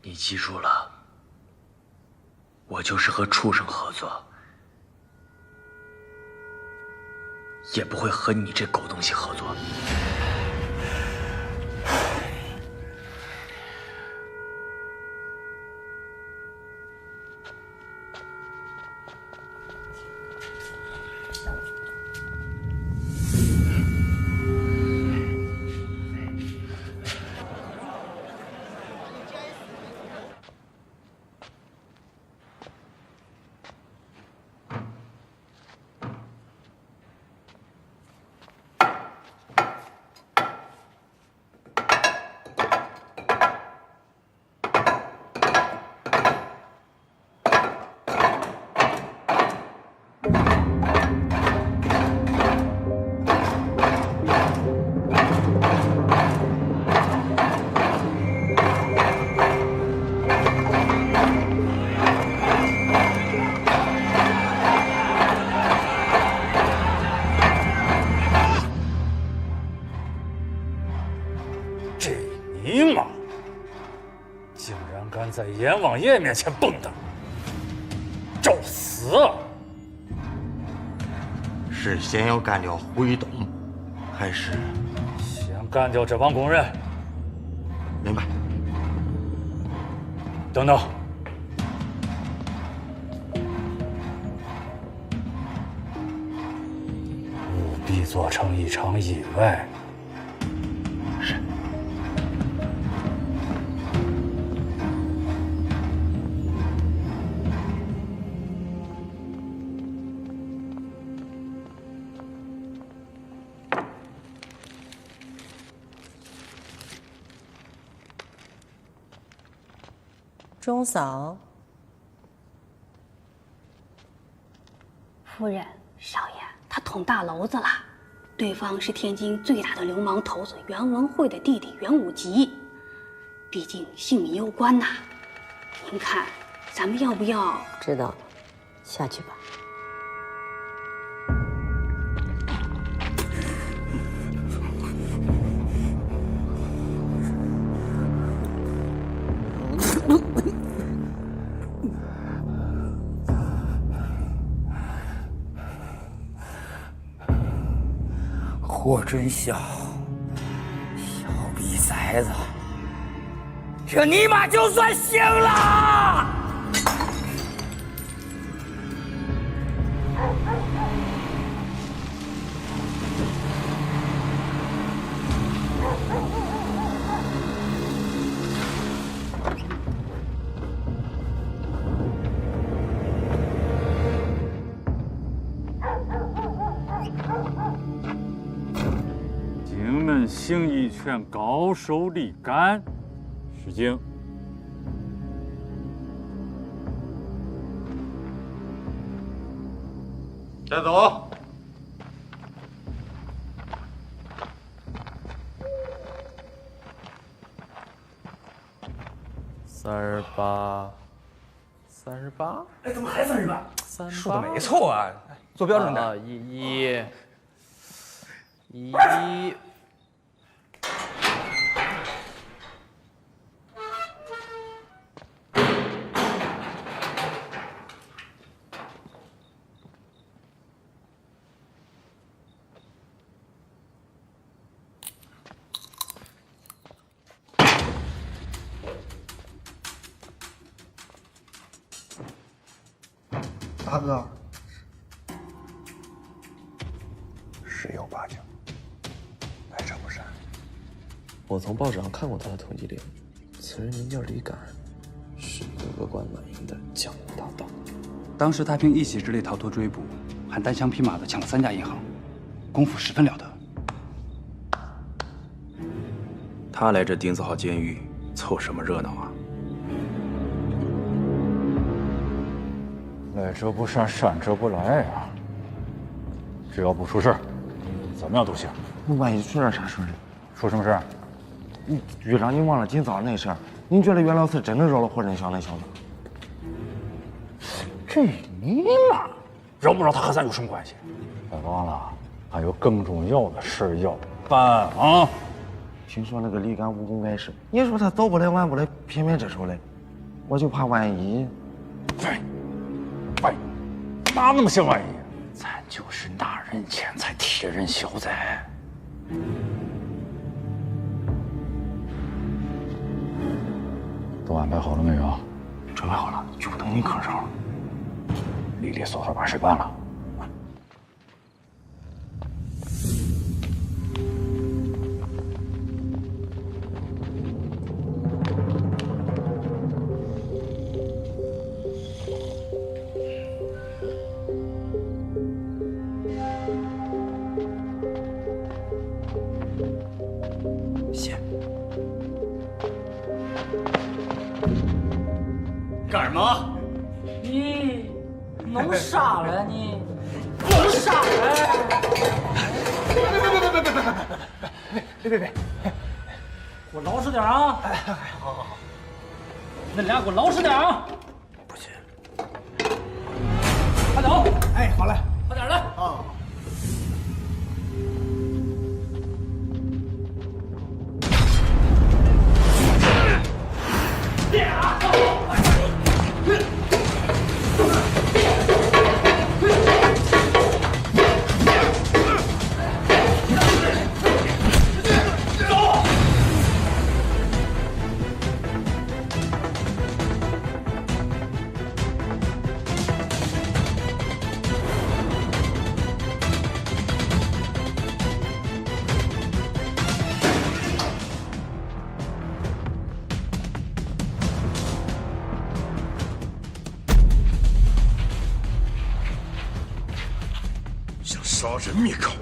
Speaker 21: 你记住了，我就是和畜生合作，也不会和你这狗东西合作。
Speaker 9: 这尼玛，竟然敢在阎王爷面前蹦跶，找死啊！
Speaker 15: 是先要干掉胡一东，还是
Speaker 9: 先干掉这帮工人？
Speaker 15: 明白。
Speaker 9: 等等，务必做成一场意外。
Speaker 15: 是。
Speaker 7: 钟嫂，
Speaker 4: 夫人，少爷，他捅大娄子了。对方是天津最大的流氓头子袁文慧的弟弟袁武吉，毕竟性命攸关呐。您看，咱们要不要？
Speaker 7: 知道了，下去吧。
Speaker 14: 霍准孝，小逼崽子，这尼玛就算行了！
Speaker 9: 荆门形意拳高手立杆，失敬。
Speaker 12: 带走。
Speaker 20: 38，
Speaker 18: 哎，怎么还38？
Speaker 20: 38
Speaker 18: 数的没错啊，做标准的。
Speaker 20: 啊，一。
Speaker 16: 大哥，
Speaker 6: 十有八九，来者不善。
Speaker 21: 我从报纸上看过他的通缉令，此人名叫李敢，是一个恶贯满盈的江湖大盗。
Speaker 10: 当时他凭一己之力逃脱追捕，还单枪匹马的抢了3家银行，功夫十分了得。
Speaker 22: 他来这丁字号监狱凑什么热闹啊？
Speaker 9: 来者不善，善者不来呀。只要不出事，怎么样都行。
Speaker 6: 万一出点啥事呢？
Speaker 9: 出什么事？
Speaker 6: 局长，你忘了今早那事儿？您觉得袁老四真的饶了霍振祥那小子？
Speaker 9: 这尼玛，饶不饶他和咱有什么关系？别忘了，还有更重要的事要办啊！
Speaker 6: 听说那个李敢武功盖世，你说他早不来晚不来，偏偏这时候来，我就怕万一。
Speaker 9: 喂，哪那么些万一？咱就是拿人钱财替人消灾。都安排好了没有？
Speaker 6: 准备好了，就等你吭声了。
Speaker 9: 利利索索把事办了。
Speaker 14: 干什么？你弄啥了你？弄啥了？
Speaker 18: 别！
Speaker 14: 给我老实点啊！
Speaker 18: 好。
Speaker 14: 恁俩给我老实点啊！
Speaker 22: 不行。
Speaker 14: 快走！
Speaker 18: 哎，好嘞，
Speaker 14: 快点来！
Speaker 18: 啊。
Speaker 1: 人灭口。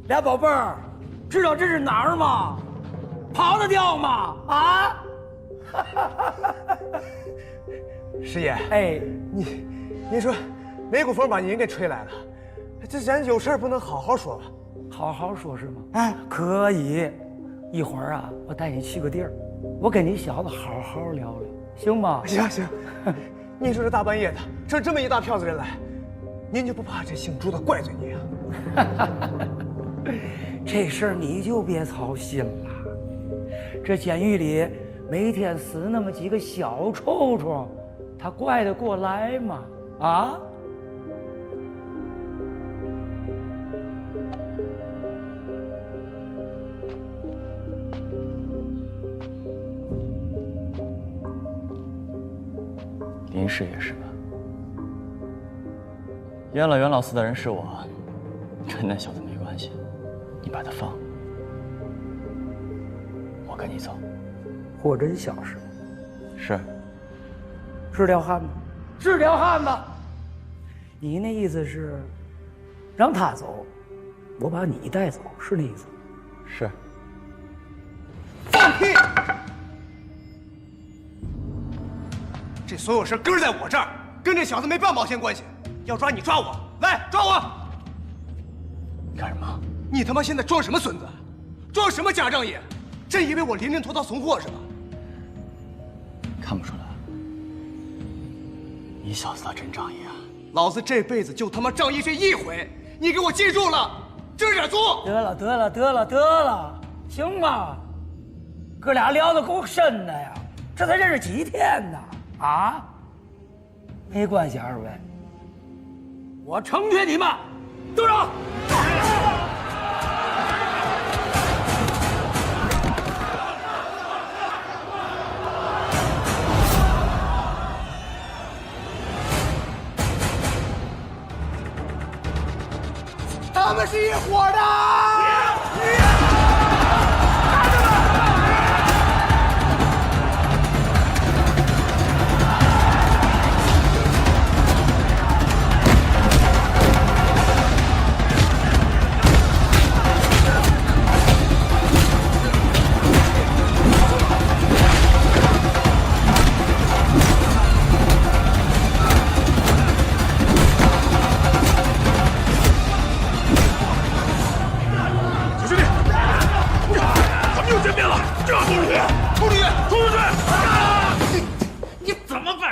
Speaker 14: 俩宝贝儿，知道这是哪儿吗？跑得掉吗？啊！
Speaker 16: 师爷，
Speaker 14: 哎，
Speaker 16: 您说哪股风把您给吹来了？这咱有事儿不能好好说吧？
Speaker 14: 好好说是吗？哎，可以。一会儿啊，我带你去个地儿，我跟你小子好好聊聊，行吗？
Speaker 16: 行行。您说这大半夜的，这么一大票子人来，您就不怕这姓朱的怪罪你啊？
Speaker 14: 这事儿你就别操心了。这监狱里每天死那么几个小臭虫，他怪得过来吗？啊？
Speaker 17: 林氏也是吧？阉了袁老四的人是我，跟那小子没关系。你把他放，我跟你走。
Speaker 14: 霍真孝是吗？
Speaker 17: 是。
Speaker 14: 是条汉子，是条汉子。你那意思是让他走，我把你带走，是那意思？
Speaker 17: 是。
Speaker 16: 放屁！这所有事根儿在我这儿，跟这小子没半毛钱关系。要抓你抓我，来抓我！
Speaker 17: 你干什么？
Speaker 16: 你他妈现在装什么孙子？装什么家仗义？真以为我临阵脱逃怂货是吧？
Speaker 17: 看不出来，你小子倒真仗义啊！
Speaker 16: 老子这辈子就他妈仗义这一回，你给我记住了，知点足。
Speaker 14: 得了，行吗？哥俩聊得够深的呀，这才认识几天呢？啊？没关系，二位，我成全你们，动手！
Speaker 16: 他们是一伙的。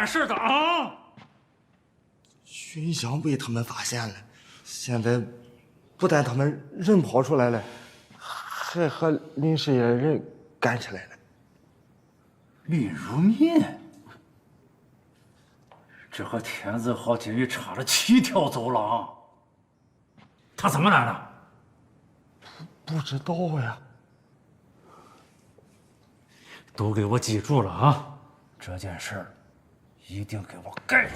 Speaker 14: 是的啊！
Speaker 6: 徐翔被他们发现了，现在不但他们人跑出来了，还和林师爷人干起来了。
Speaker 9: 闵如民，这和天子号监狱差了7条走廊，他怎么来的？
Speaker 6: 不知道呀。
Speaker 9: 都给我记住了啊！这件事儿一定给我盖住！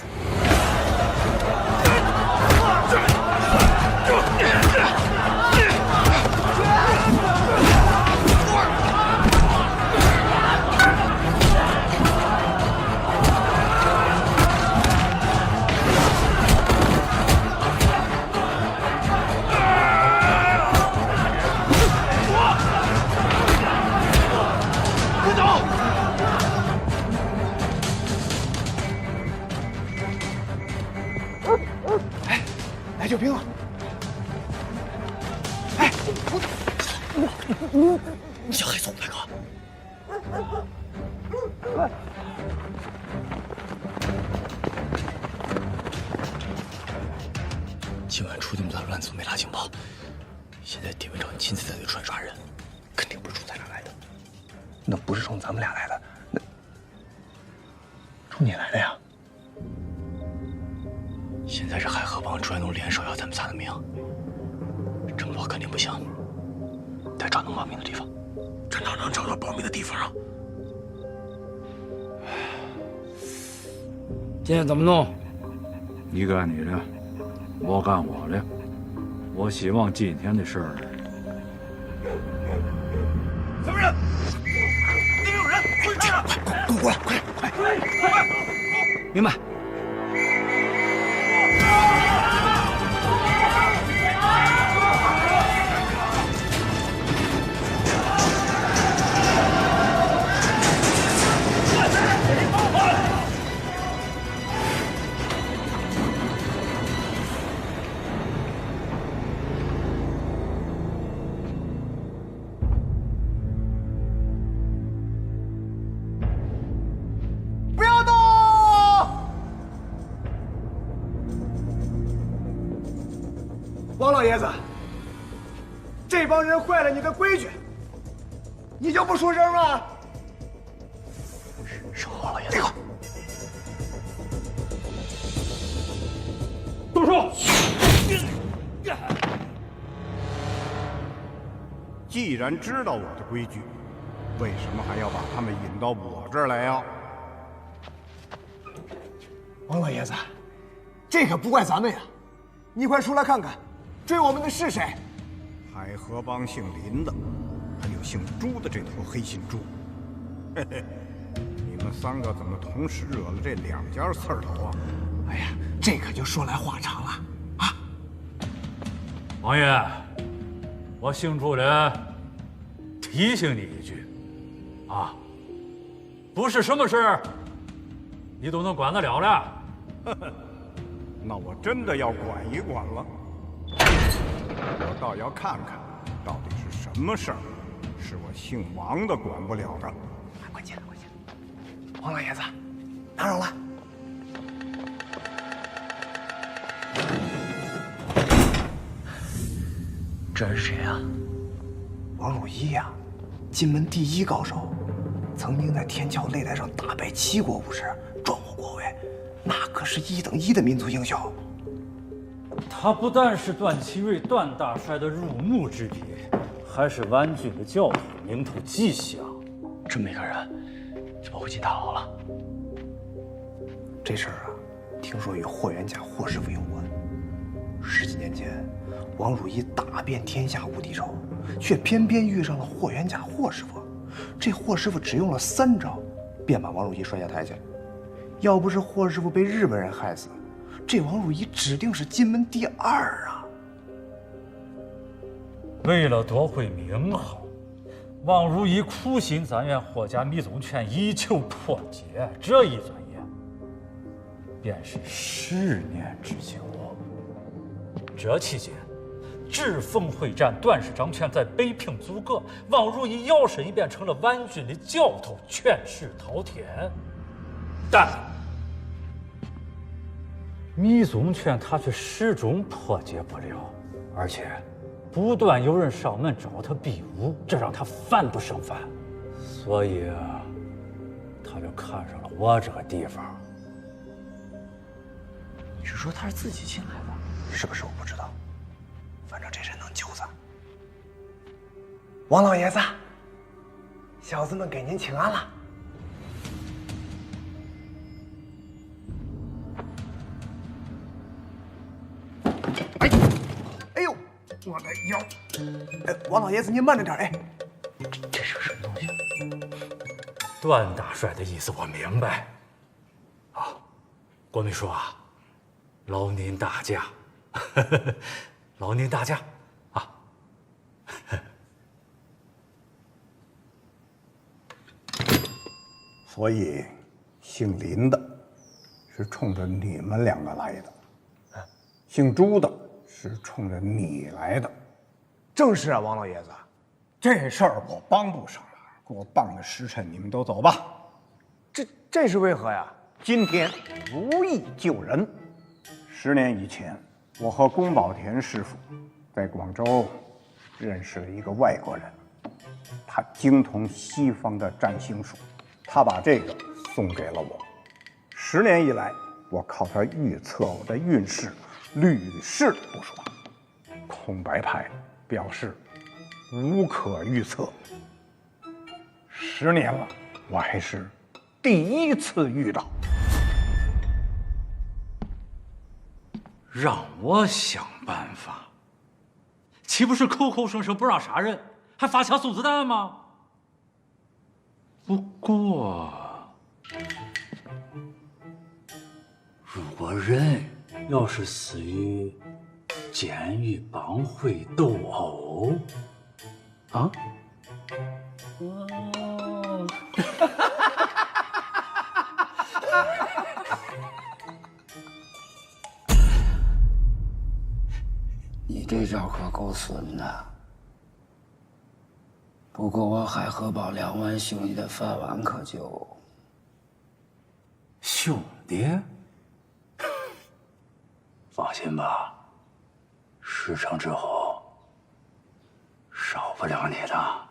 Speaker 16: 来救兵了！
Speaker 17: 哎，你想害死我们大哥？今晚出这么大乱子没拉情报，现在典韦长亲自在这船抓人，肯定不是冲咱俩来的。
Speaker 6: 那不是冲咱们俩来的，那冲你来的呀？
Speaker 3: 现在是海河帮专奴联手要咱们仨的命，郑罗肯定不行，得找能保命的地方。
Speaker 1: 这哪能找到保密的地方啊？
Speaker 9: 今天怎么弄？
Speaker 2: 你干你的，我干我的。我希望今天的事儿。
Speaker 1: 什么人？那边有人！快看！快，都过来！快！
Speaker 10: 明白。
Speaker 16: 不要动！王老爷子，这帮人坏了你的规矩，你就不出声吗？
Speaker 3: 是王老爷子。
Speaker 1: 动手！
Speaker 8: 既然知道我的规矩，为什么还要把他们引到我这儿来呀？
Speaker 16: 王老爷子，这可不怪咱们呀！你快出来看看，追我们的是谁？
Speaker 8: 海河帮姓林的，还有姓朱的这头黑心猪。嘿嘿，你们三个怎么同时惹了这两家刺儿头啊？
Speaker 16: 哎呀，这可就说来话长了啊！
Speaker 9: 王爷，我姓朱的提醒你一句，啊，不是什么事儿你都能管得了的。
Speaker 8: 那我真的要管一管了。我倒要看看，到底是什么事儿，是我姓王的管不了的。
Speaker 16: 快进来，快进来！王老爷子，打扰了。
Speaker 3: 这是谁啊？
Speaker 16: 王汝一呀，金门第一高手，曾经在天桥擂台上打败7国武士，壮获国威，那可是1等1的民族英雄。
Speaker 9: 他不但是段祺瑞段大帅的入幕之笔，还是湾军的教头，名头极响。
Speaker 3: 这么一个人，怎么会进大牢了？
Speaker 16: 这事儿啊，听说与霍元甲霍师傅有关。10几年前，王汝一打遍天下无敌手，却偏偏遇上了霍元甲霍师傅。这霍师傅只用了3招，便把王汝一摔下台去了。要不是霍师傅被日本人害死，这王汝一指定是金门第2啊！
Speaker 9: 为了夺回名号，王汝一苦心攒愿霍家密宗拳，以求破解。这一转眼，便是10年之久。这期间，栉峰会战，段氏掌权在北平阻隔，王汝一摇身一变成了湾军的教头，权势滔天。但密宗拳他却始终破解不了，而且不断有人上门找他比武，这让他烦不胜烦。所以啊，他就看上了我这个地方。
Speaker 16: 你是说他是自己进来的？是不是我不知道，反正这人能救咱。王老爷子，小子们给您请安了。哎呦，我的腰！王老爷子您慢着点，哎，
Speaker 9: 这是个什么东西？段大帅的意思我明白。啊，国民说啊，劳您大驾。劳您大驾啊！
Speaker 8: 所以，姓林的是冲着你们2个来的，姓朱的是冲着你来的。
Speaker 16: 正是啊，王老爷子，
Speaker 8: 这事儿我帮不上了，给我办个时辰，你们都走吧。
Speaker 16: 这是为何呀？
Speaker 8: 今天如意救人。10年以前，我和宫保田师傅在广州认识了一个外国人，他精通西方的占星术，他把这个送给了我。10年以来，我靠它预测我的运势，屡试不爽。空白派表示无可预测。10年了，我还是第一次遇到。
Speaker 2: 让我想办法，岂不是口口声声不让杀人，还发枪送子弹吗？不过，如果人要是死于监狱帮会斗殴，啊？哦，
Speaker 14: 你这招可够损的。不过我海河堡2万兄弟的饭碗可就……
Speaker 2: 兄弟，放心吧，事成之后少不了你的。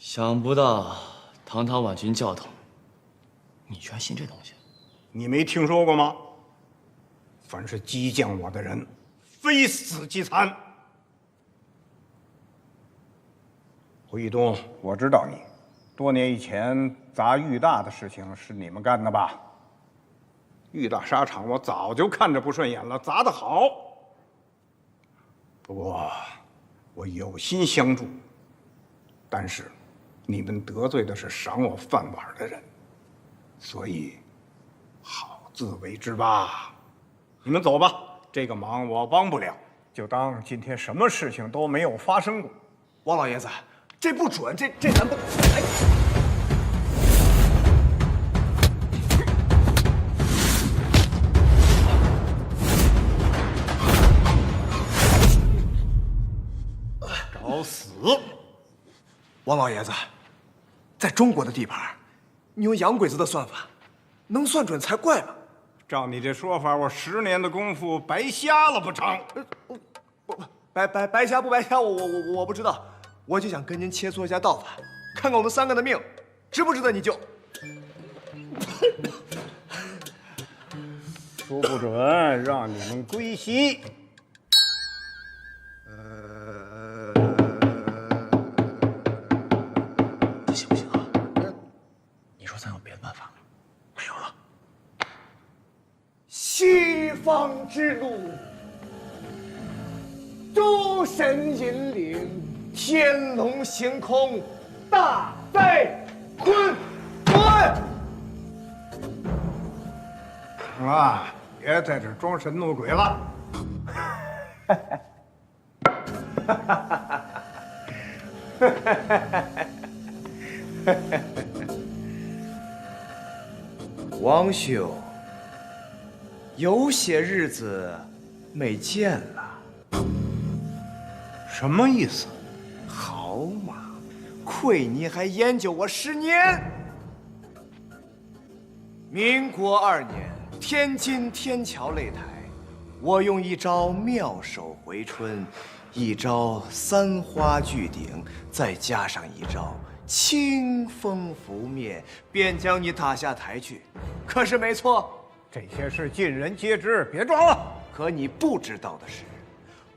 Speaker 17: 想不到堂堂婉君教头，你居然信这东西？
Speaker 8: 你没听说过吗？凡是激将我的人，非死即残。胡一东，我知道你，多年以前砸裕大的事情是你们干的吧？裕大沙场我早就看着不顺眼了，砸得好。不过我有心相助，但是你们得罪的是赏我饭碗的人，所以好自为之吧。你们走吧，这个忙我帮不了，就当今天什么事情都没有发生过。
Speaker 16: 王老爷子，这不准，这咱不……哎，
Speaker 8: 找死！
Speaker 16: 王老爷子，在中国的地盘，你用洋鬼子的算法，能算准才怪吧？
Speaker 8: 照你这说法，我10年的功夫白瞎了不成？
Speaker 16: 白瞎不白瞎，我不知道，我就想跟您切磋一下道法，看看我们3个的命值不值得你救。
Speaker 8: 说不准让你们归西。
Speaker 17: 这行不行啊？你说咱有别的办法？没有了。
Speaker 13: 西方之路，诸神引领，天龙行空，大在坤坤。
Speaker 8: 啊，别在这装神弄鬼了。
Speaker 13: 王兄，有些日子没见了。
Speaker 8: 什么意思？
Speaker 13: 好嘛，亏你还研究我10年。民国2年，天津天桥擂台，我用一招妙手回春，一招3花聚顶，再加上一招清风拂面，便将你打下台去。可是没错，
Speaker 8: 这些事尽人皆知，别装了。
Speaker 13: 可你不知道的是，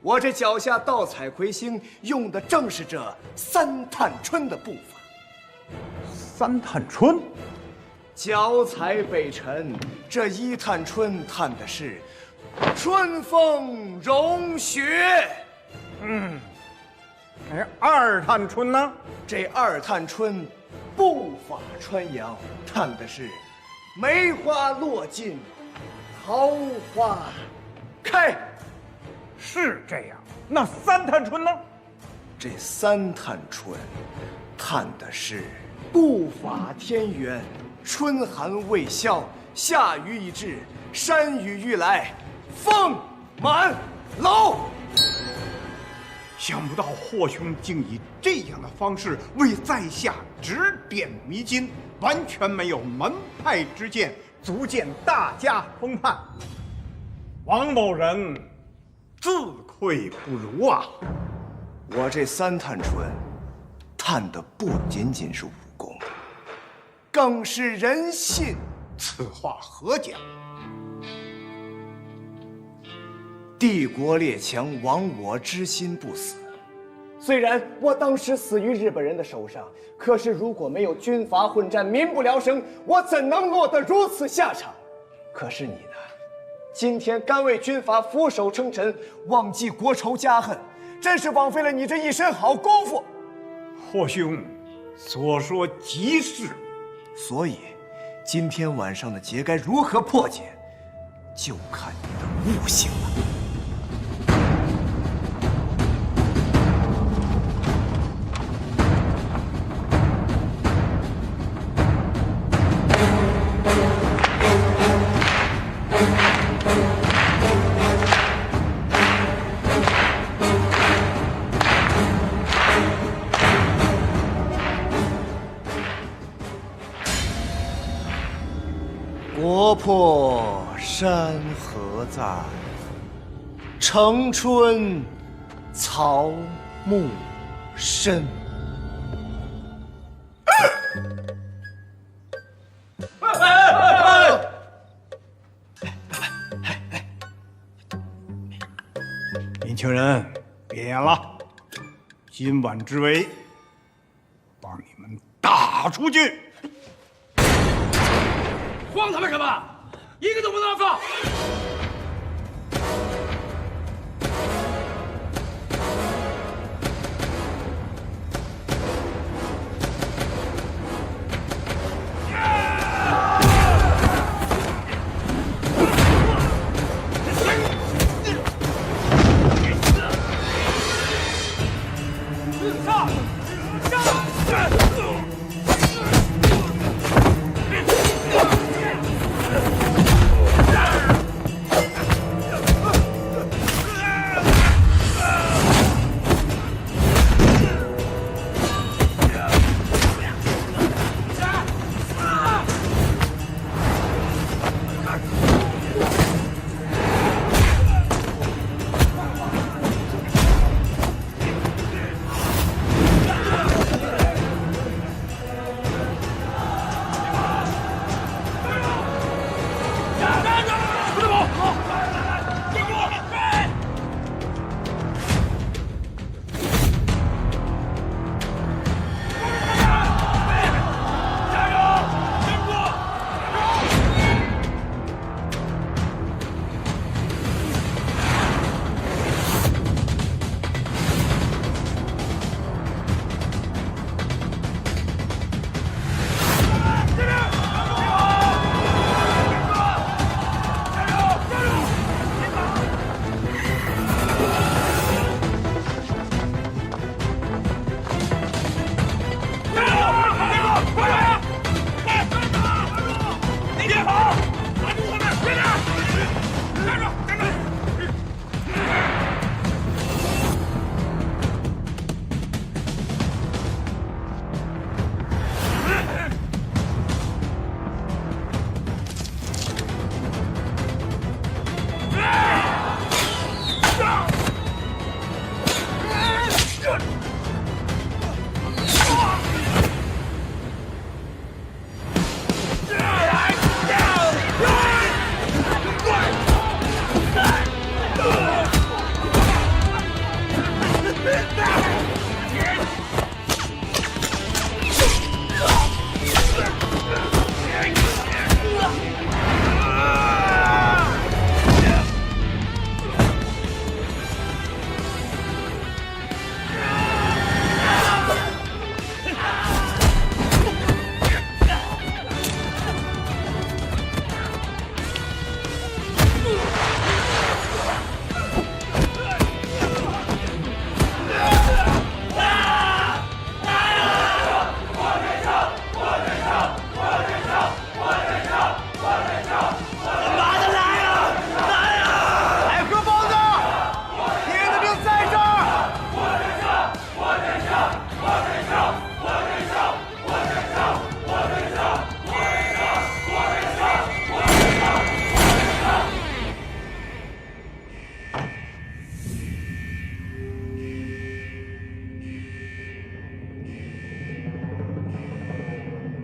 Speaker 13: 我这脚下盗采魁星用的正是这3探春的步
Speaker 8: 伐。3探春，
Speaker 13: 脚踩北辰，这1探春探的是春风融雪。
Speaker 8: 2探春呢？
Speaker 13: 这2探春步法穿杨，探的是梅花落尽，桃花开。
Speaker 8: 是这样。那3探春呢？
Speaker 13: 这3探春探的是步法天圆，春寒未消，夏雨已至，山雨欲来，风满楼。
Speaker 8: 想不到霍兄竟以这样的方式为在下指点迷津，完全没有门派之见，足见大家风范。王某人自愧不如啊！
Speaker 16: 我这3探春，探的不仅仅是武功，更是人心。
Speaker 8: 此话何讲？
Speaker 16: 帝国列强亡我之心不死。虽然我当时死于日本人的手上，可是如果没有军阀混战，民不聊生，我怎能落得如此下场？可是你呢？今天甘为军阀俯首称臣，忘记国仇家恨，真是枉费了你这一身好功夫。
Speaker 8: 霍兄所说极是。
Speaker 16: 所以，今天晚上的劫该如何破解，就看你的悟性了。国破山河在，城春草木深。
Speaker 8: 年轻人，别演了，今晚之围，帮你们打出去！
Speaker 1: 慌他们什么？一个都不能放！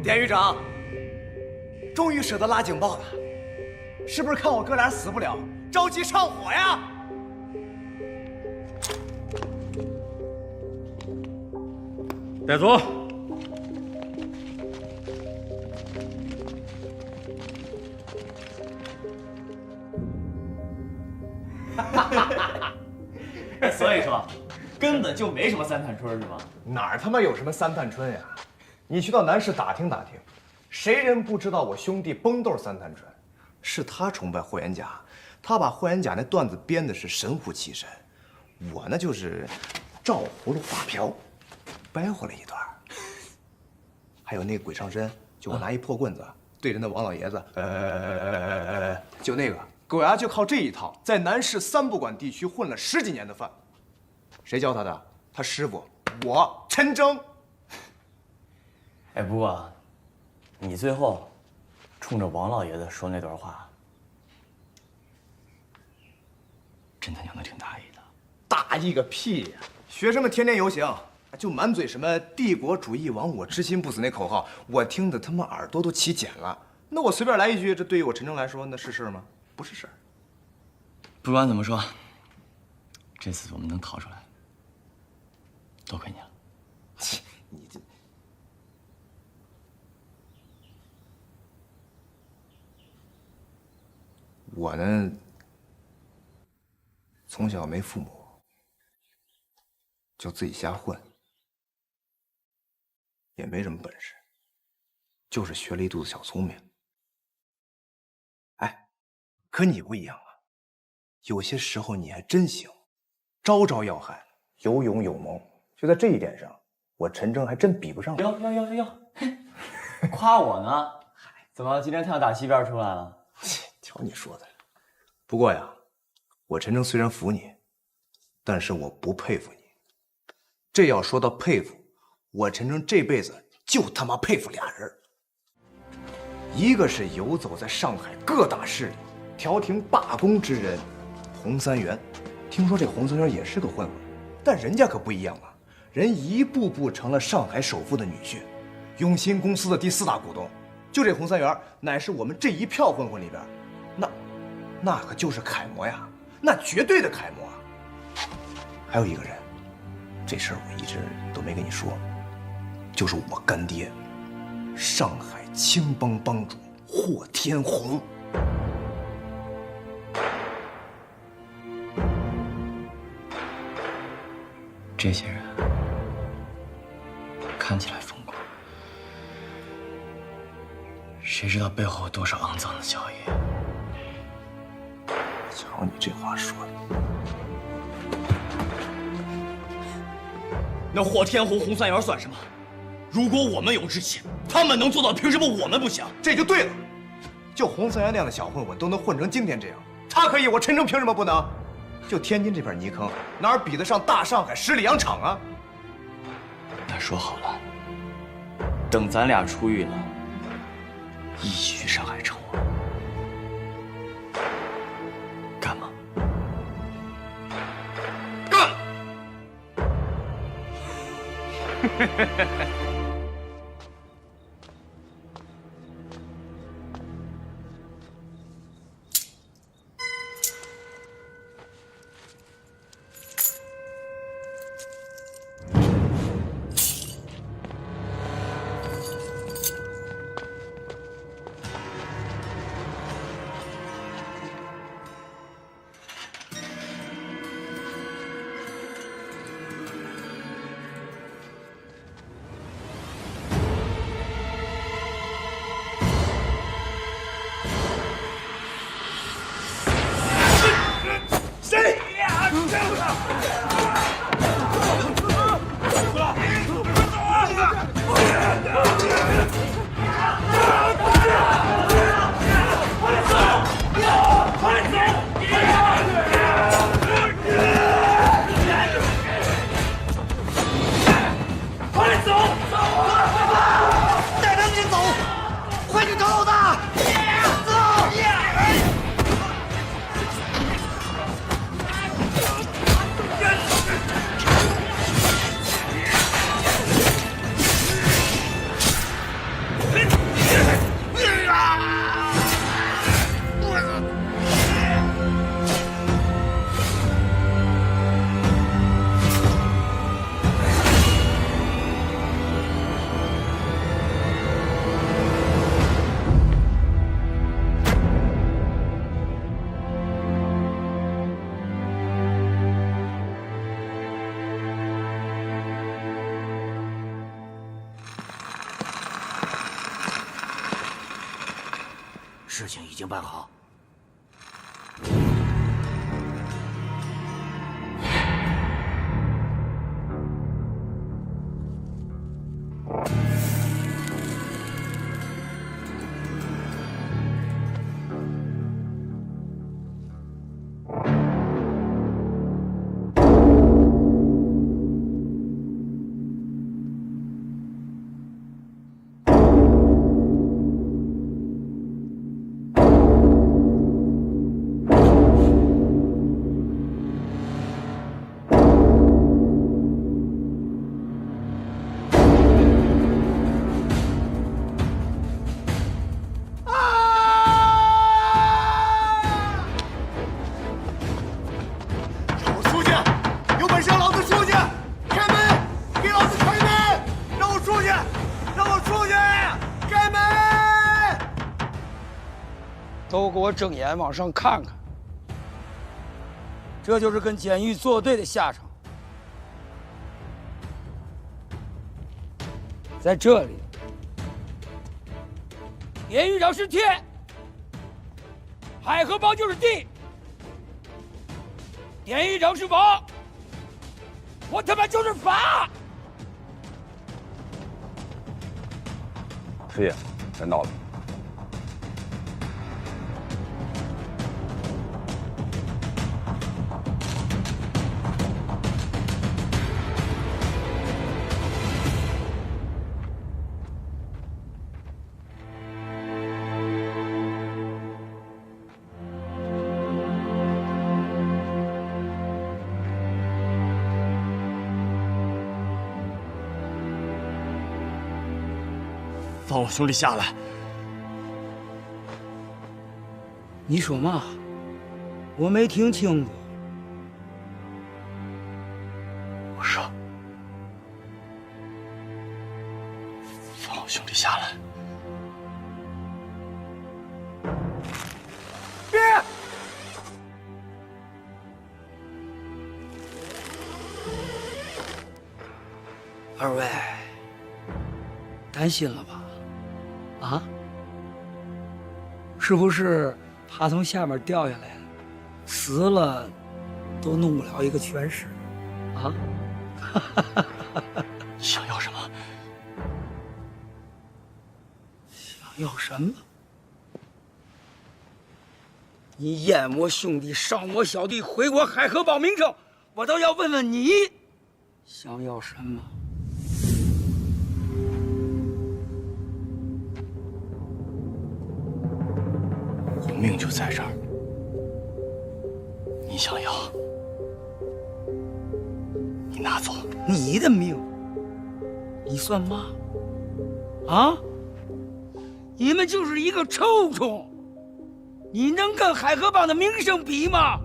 Speaker 13: 典狱长，终于舍得拉警报了，是不是看我哥俩死不了，着急上火呀？
Speaker 2: 带走。
Speaker 13: 所以说，根本就没什么三探春是吗？哪儿他妈有什么三探春呀？你去到南市打听打听，谁人不知道我兄弟崩豆三探春？是他崇拜霍元甲，他把霍元甲那段子编的是神乎其神，我呢就是照葫芦画瓢，掰活了一段。还有那个鬼上身，就我拿一破棍子对着那王老爷子，就那个狗牙就靠这一套，在南市三不管地区混了10几年的饭。谁教他的？他师傅，我陈征。
Speaker 17: 哎，不过，你最后冲着王老爷子说那段话，真他娘的挺大意的。
Speaker 13: 大意个屁呀！学生们天天游行，就满嘴什么帝国主义亡我之心不死那口号，我听得他妈耳朵都起茧了。那我随便来一句，这对于我陈征来说，那是事儿吗？不是事儿。
Speaker 17: 不管怎么说，这次我们能逃出来，多亏你了。
Speaker 13: 你这……我呢，从小没父母，就自己瞎混，也没什么本事，就是学了一肚子小聪明。哎，可你不一样啊，有些时候你还真行，招招要害，有勇有谋。就在这一点上，我陈征还真比不上你。
Speaker 17: 哟，夸我呢？怎么今天太阳打西边出来了？
Speaker 13: 瞧你说的。不过呀，我陈征虽然服你，但是我不佩服你。这要说到佩服，我陈征这辈子就他妈佩服俩人，一个是游走在上海各大势力调停罢工之人洪三元。听说这洪三元也是个混混，但人家可不一样啊，人一步步成了上海首富的女婿，永鑫公司的第4大股东。就这洪三元，乃是我们这一票混混里边，那可就是楷模呀，那绝对的楷模啊。还有一个人，这事儿我一直都没跟你说，就是我干爹，上海青帮帮主霍天红。
Speaker 17: 这些人看起来疯狂，谁知道背后有多少肮脏的交易？
Speaker 13: 瞧你这话说的。
Speaker 18: 那霍天红、洪三元算什么？如果我们有志气，他们能做到，凭什么我们不行？
Speaker 13: 这就对了。就洪三元那样的小混混都能混成今天这样，他可以，我陈征凭什么不能？就天津这片泥坑，哪儿比得上大上海十里洋场啊？
Speaker 17: 那说好了，等咱俩出狱了，一起去上海称王，干吗？
Speaker 18: 干！
Speaker 15: 事情已经办好。
Speaker 14: 都给我睁眼往上看看，这就是跟监狱作对的下场。在这里，典狱长是天，海河帮就是地，典狱长是王，我他妈就是法。
Speaker 8: 师爷，人到了。
Speaker 15: 放我兄弟下来！
Speaker 14: 你说嘛？我没听清楚。
Speaker 15: 我说，放我兄弟下来！
Speaker 14: 别！二位，担心了吧？啊？是不是怕从下面掉下来，死了都弄不了一个全尸？啊？
Speaker 15: 想要什么？
Speaker 14: 想要什么？你淹我兄弟，伤我小弟，毁我海河帮名声，我倒要问问你，想要什么？
Speaker 15: 我命就在这儿，你想要，你拿走。
Speaker 14: 你的命，你算嘛？啊？你们就是一个臭虫，你能跟海河帮的名声比吗？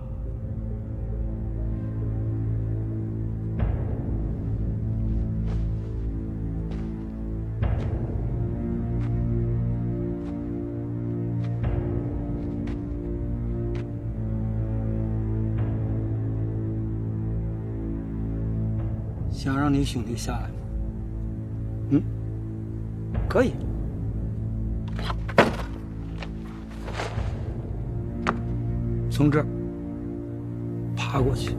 Speaker 14: 想让你兄弟下来吗？嗯，可以。从这儿爬过去，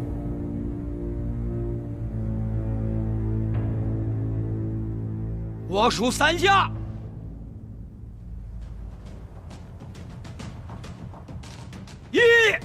Speaker 14: 我数3下。1、2、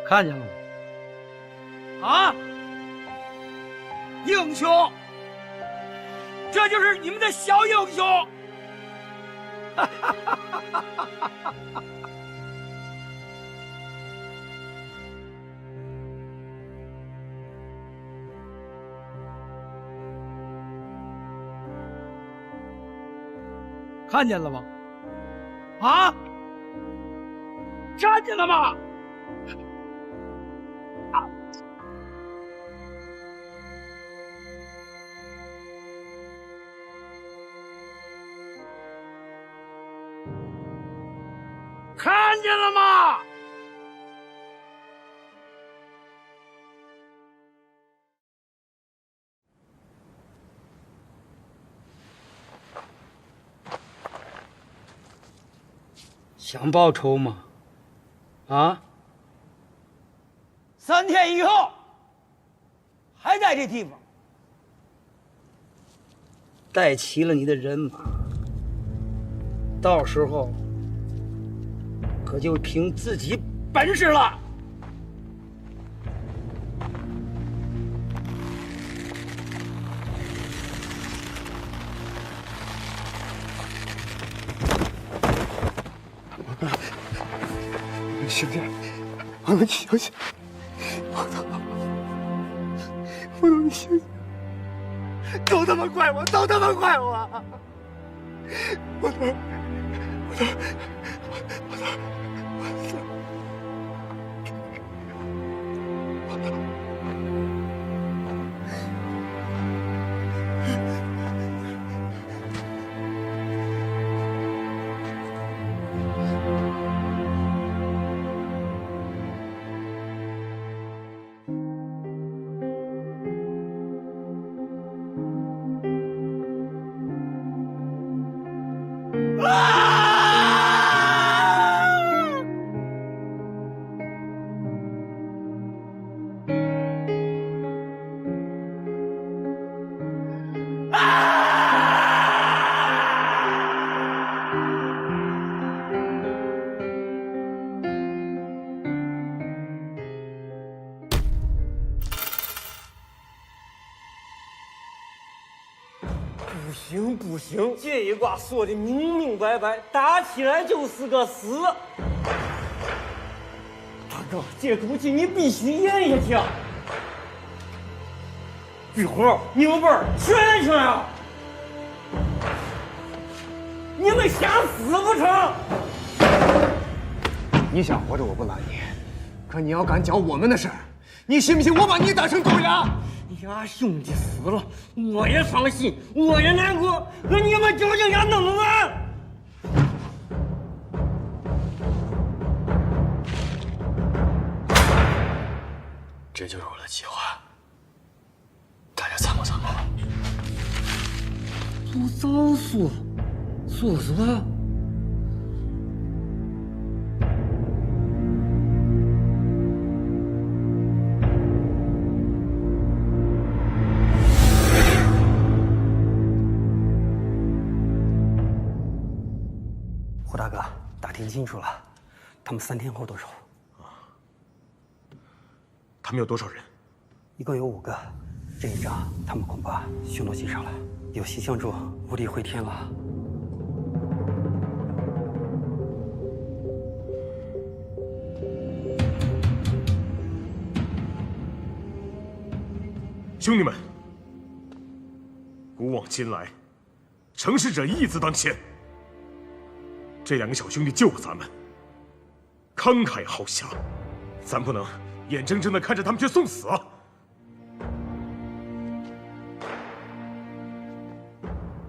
Speaker 14: 看见了吗？啊！英雄，这就是你们的小英雄！看见了吗？啊！看见了吗？看见了吗？想报仇吗？啊？3天以后还在这地方，带齐了你的人马，到时候可就凭自己本事了。
Speaker 16: 兄弟，我们醒醒！我你醒醒！都他妈怪我，都他妈怪我！我操！
Speaker 13: 不行，这一卦说的明明白白，打起来就是个死。大哥，这赌气你必须演下去。玉虎、牛背、全啊！你们想死不成？
Speaker 16: 你想活着我不拦你，可你要敢讲我们的事儿，你信不信我把你打成狗牙？
Speaker 13: 俩兄弟死了，我也伤心，我也难过，可你们究竟想弄俺？
Speaker 21: 这就是我的计划，大家参谋参谋。
Speaker 13: 不早说，说说。
Speaker 16: 胡大哥，打听清楚了，他们3天后动手。
Speaker 1: 他们有多少人？
Speaker 16: 一共有5个。这一仗，他们恐怕凶多吉少了。有西相助，无力回天了。
Speaker 1: 兄弟们，古往今来，成事者义字当先。这2个小兄弟救了咱们，慷慨好侠，咱不能眼睁睁地看着他们去送死啊！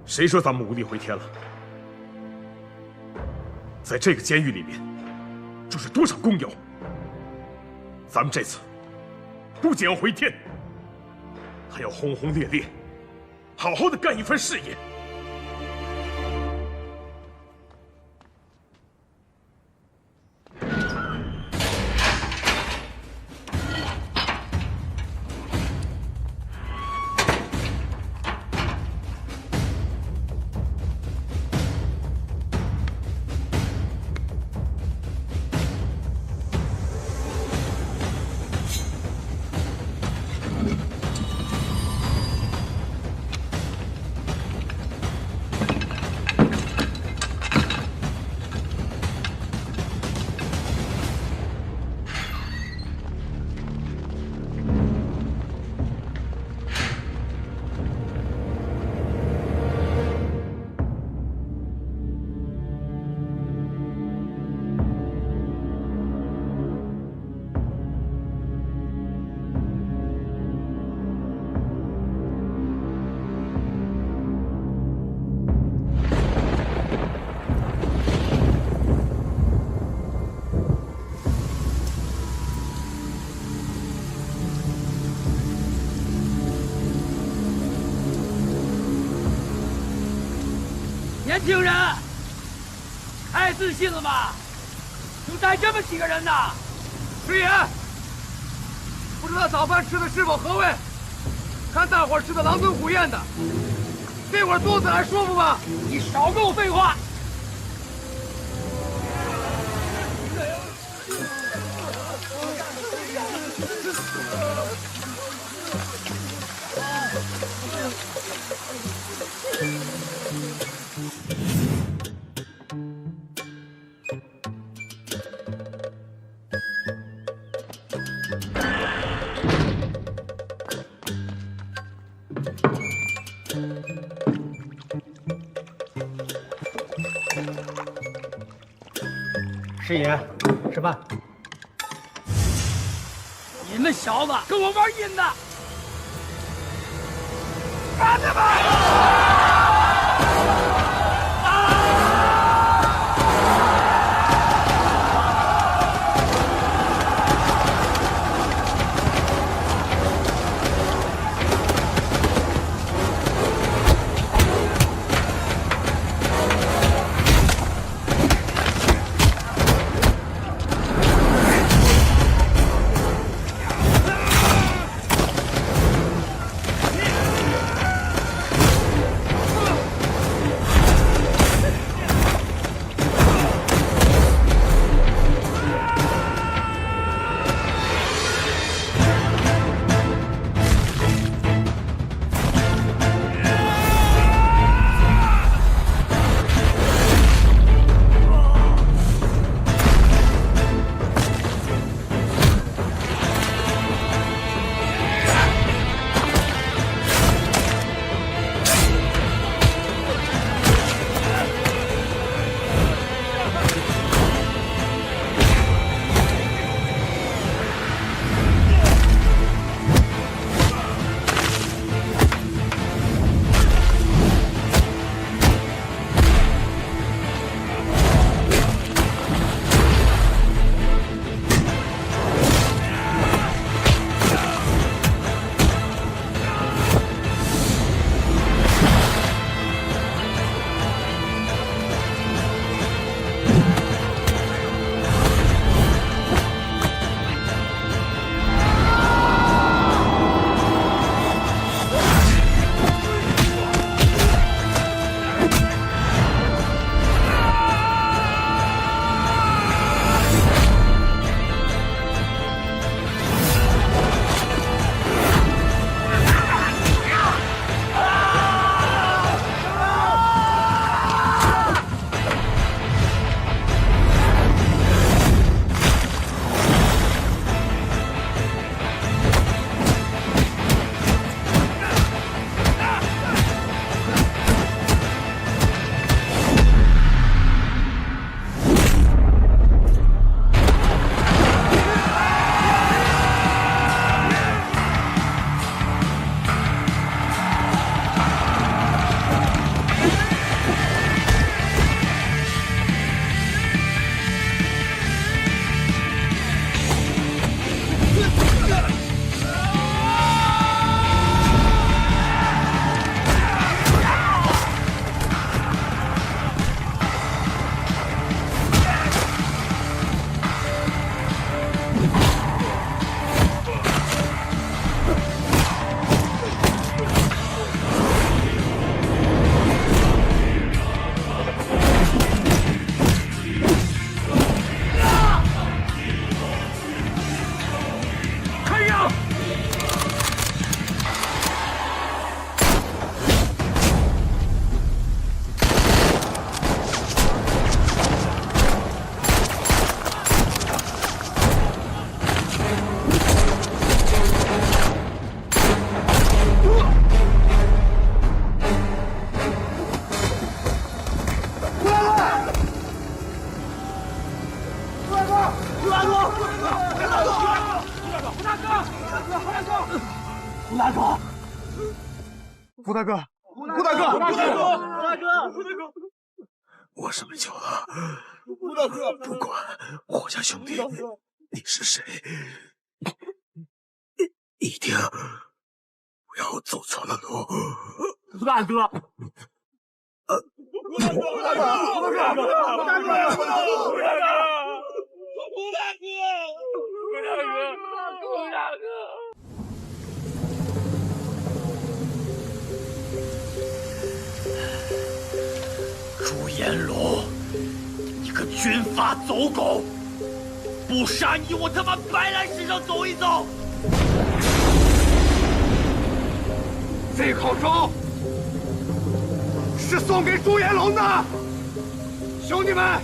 Speaker 1: 谁说咱们无力回天了？在这个监狱里面，住着多少工友？咱们这次不仅要回天，还要轰轰烈烈，好好的干一番事业。
Speaker 14: 年轻人，太自信了吧？就带这么几个人呐？
Speaker 1: 师爷，不知道早饭吃的是否合胃？看大伙儿吃的狼吞虎咽的，这会儿肚子还舒服吗？
Speaker 14: 你少跟我废话！
Speaker 13: 师爷，吃饭。
Speaker 14: 你们小子跟我玩阴的，干他们！
Speaker 1: 胡大哥，胡大哥，胡大哥，胡大哥，
Speaker 11: 我是没救了。
Speaker 1: 胡大哥，
Speaker 11: 不管霍家兄弟你是谁，一定不要走错了路。
Speaker 1: 胡大哥，
Speaker 3: 朱延龙，你个军阀走狗！不杀你，我他妈白来世上走一遭！
Speaker 8: 这口钟是送给朱延龙的，兄弟们，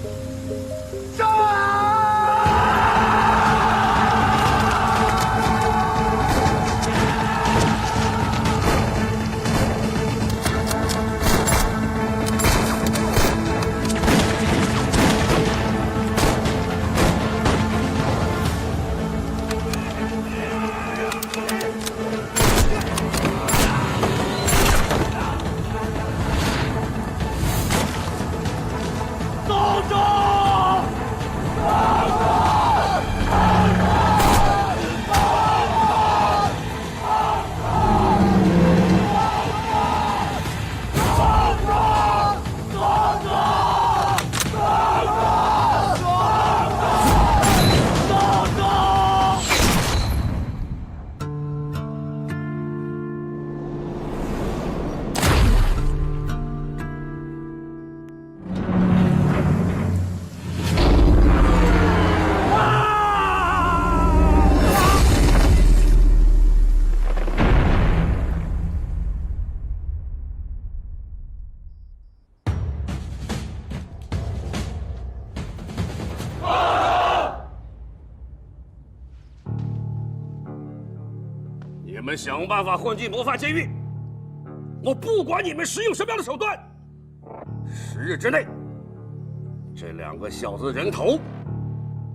Speaker 8: 战！
Speaker 1: 你们想办法混进魔法监狱，我不管你们使用什么样的手段，10日之内，这2个小子的人头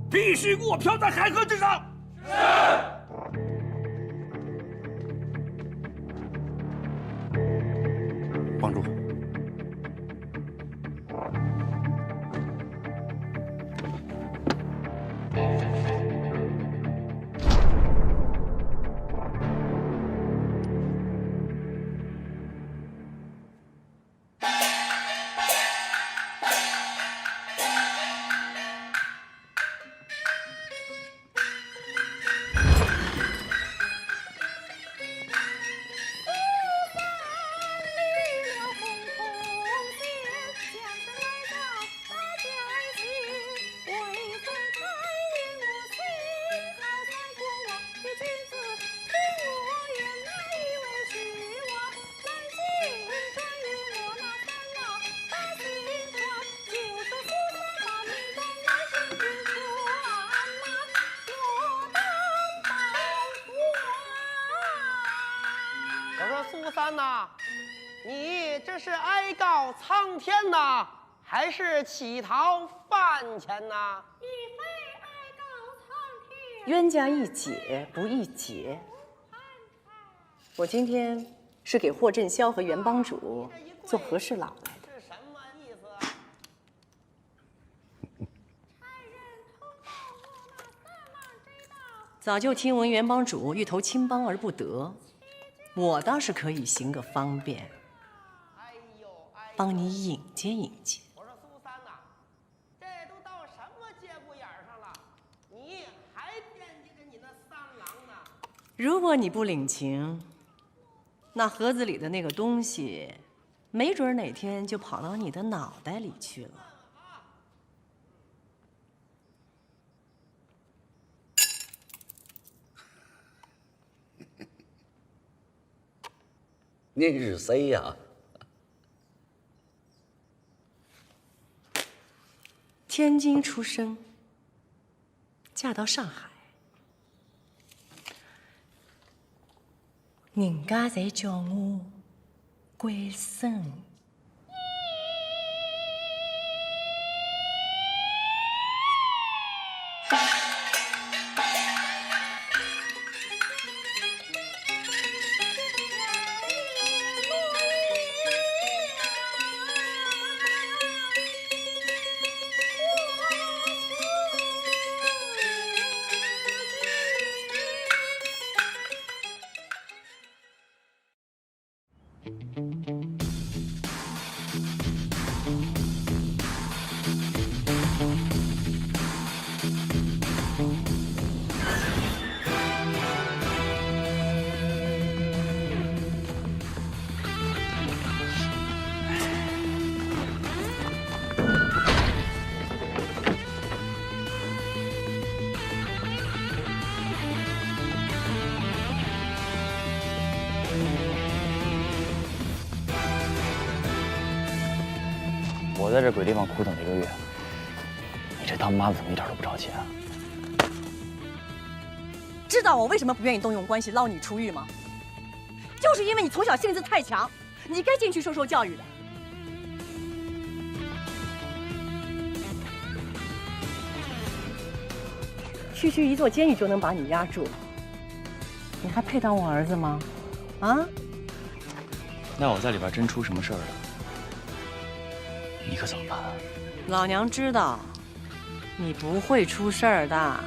Speaker 1: 必须给我漂在海河之上。是。
Speaker 10: 帮主。
Speaker 5: 苏三呐，你这是哀告苍天呐，还是乞讨饭钱呐？
Speaker 19: 亦非哀告苍天，
Speaker 7: 冤家宜解不宜结。我今天是给霍振霄和袁帮主做和事佬来的。
Speaker 5: 是什么意思？
Speaker 7: 早就听闻袁帮主欲投青帮而不得。我倒是可以行个方便，帮你引荐引荐。
Speaker 5: 我说苏三呐，这都到什么节骨眼上了，你还惦记着你那三郎呢？
Speaker 7: 如果你不领情，那盒子里的那个东西，没准哪天就跑到你的脑袋里去了。
Speaker 23: 您是谁呀？
Speaker 7: 天津出生，嫁到上海。人家侪叫我桂生。
Speaker 17: 我在这鬼地方苦等了1个月，你这当妈的怎么一点都不着急啊？
Speaker 7: 知道我为什么不愿意动用关系捞你出狱吗？就是因为你从小性子太强，你该进去受受教育的。区一座监狱就能把你压住，你还配当我儿子吗？啊？
Speaker 17: 那我在里边真出什么事儿了，你可怎么办啊？
Speaker 7: 老娘知道，你不会出事儿的。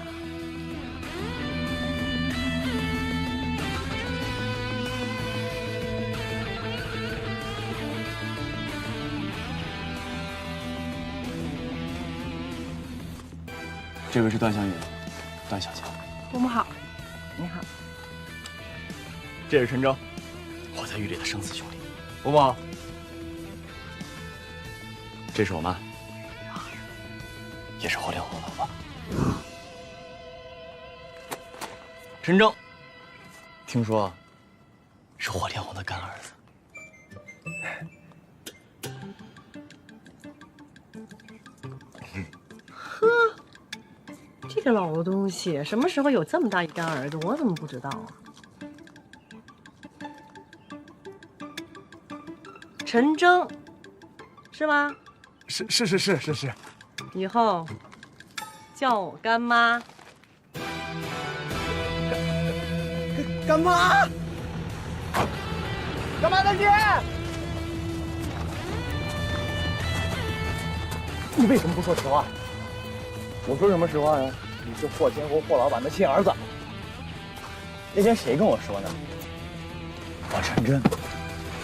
Speaker 17: 这位是段香云，段小姐。
Speaker 7: 伯母好，你好。
Speaker 17: 这是陈征，我在狱里的生死兄弟。
Speaker 18: 伯母，
Speaker 17: 这是我妈，也是火烈火老婆。陈征，听说是火烈火的干儿子。
Speaker 7: 呵，这个老东西什么时候有这么大一干儿子？我怎么不知道啊？陈征，是吗？
Speaker 6: 是。
Speaker 7: 以后叫我干妈。
Speaker 6: 干妈，干妈大姐，你为什么不说实话？
Speaker 17: 我说什么实话呀？
Speaker 6: 你是霍建国霍老板的亲儿子。
Speaker 17: 那天谁跟我说的？我陈真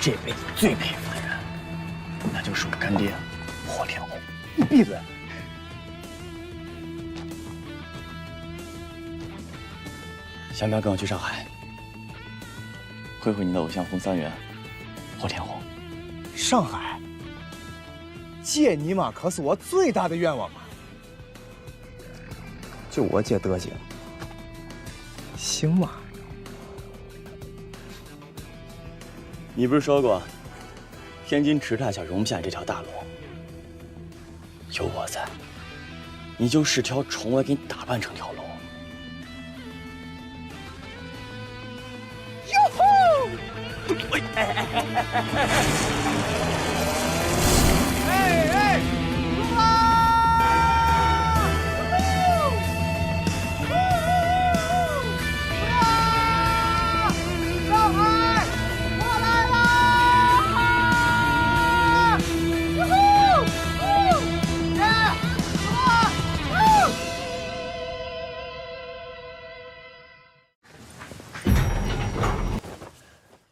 Speaker 17: 这辈子最佩服的人，那就是我干爹霍天红。
Speaker 6: 你闭嘴！
Speaker 17: 想不想跟我去上海，会会你的偶像冯三元，霍天红？
Speaker 6: 上海？这尼玛可是我最大的愿望啊！就我这德行，行吗？
Speaker 17: 你不是说过，天津池大小容不下这条大龙？有我在，你就是条虫，我也给你打扮成条龙。
Speaker 6: 哟吼！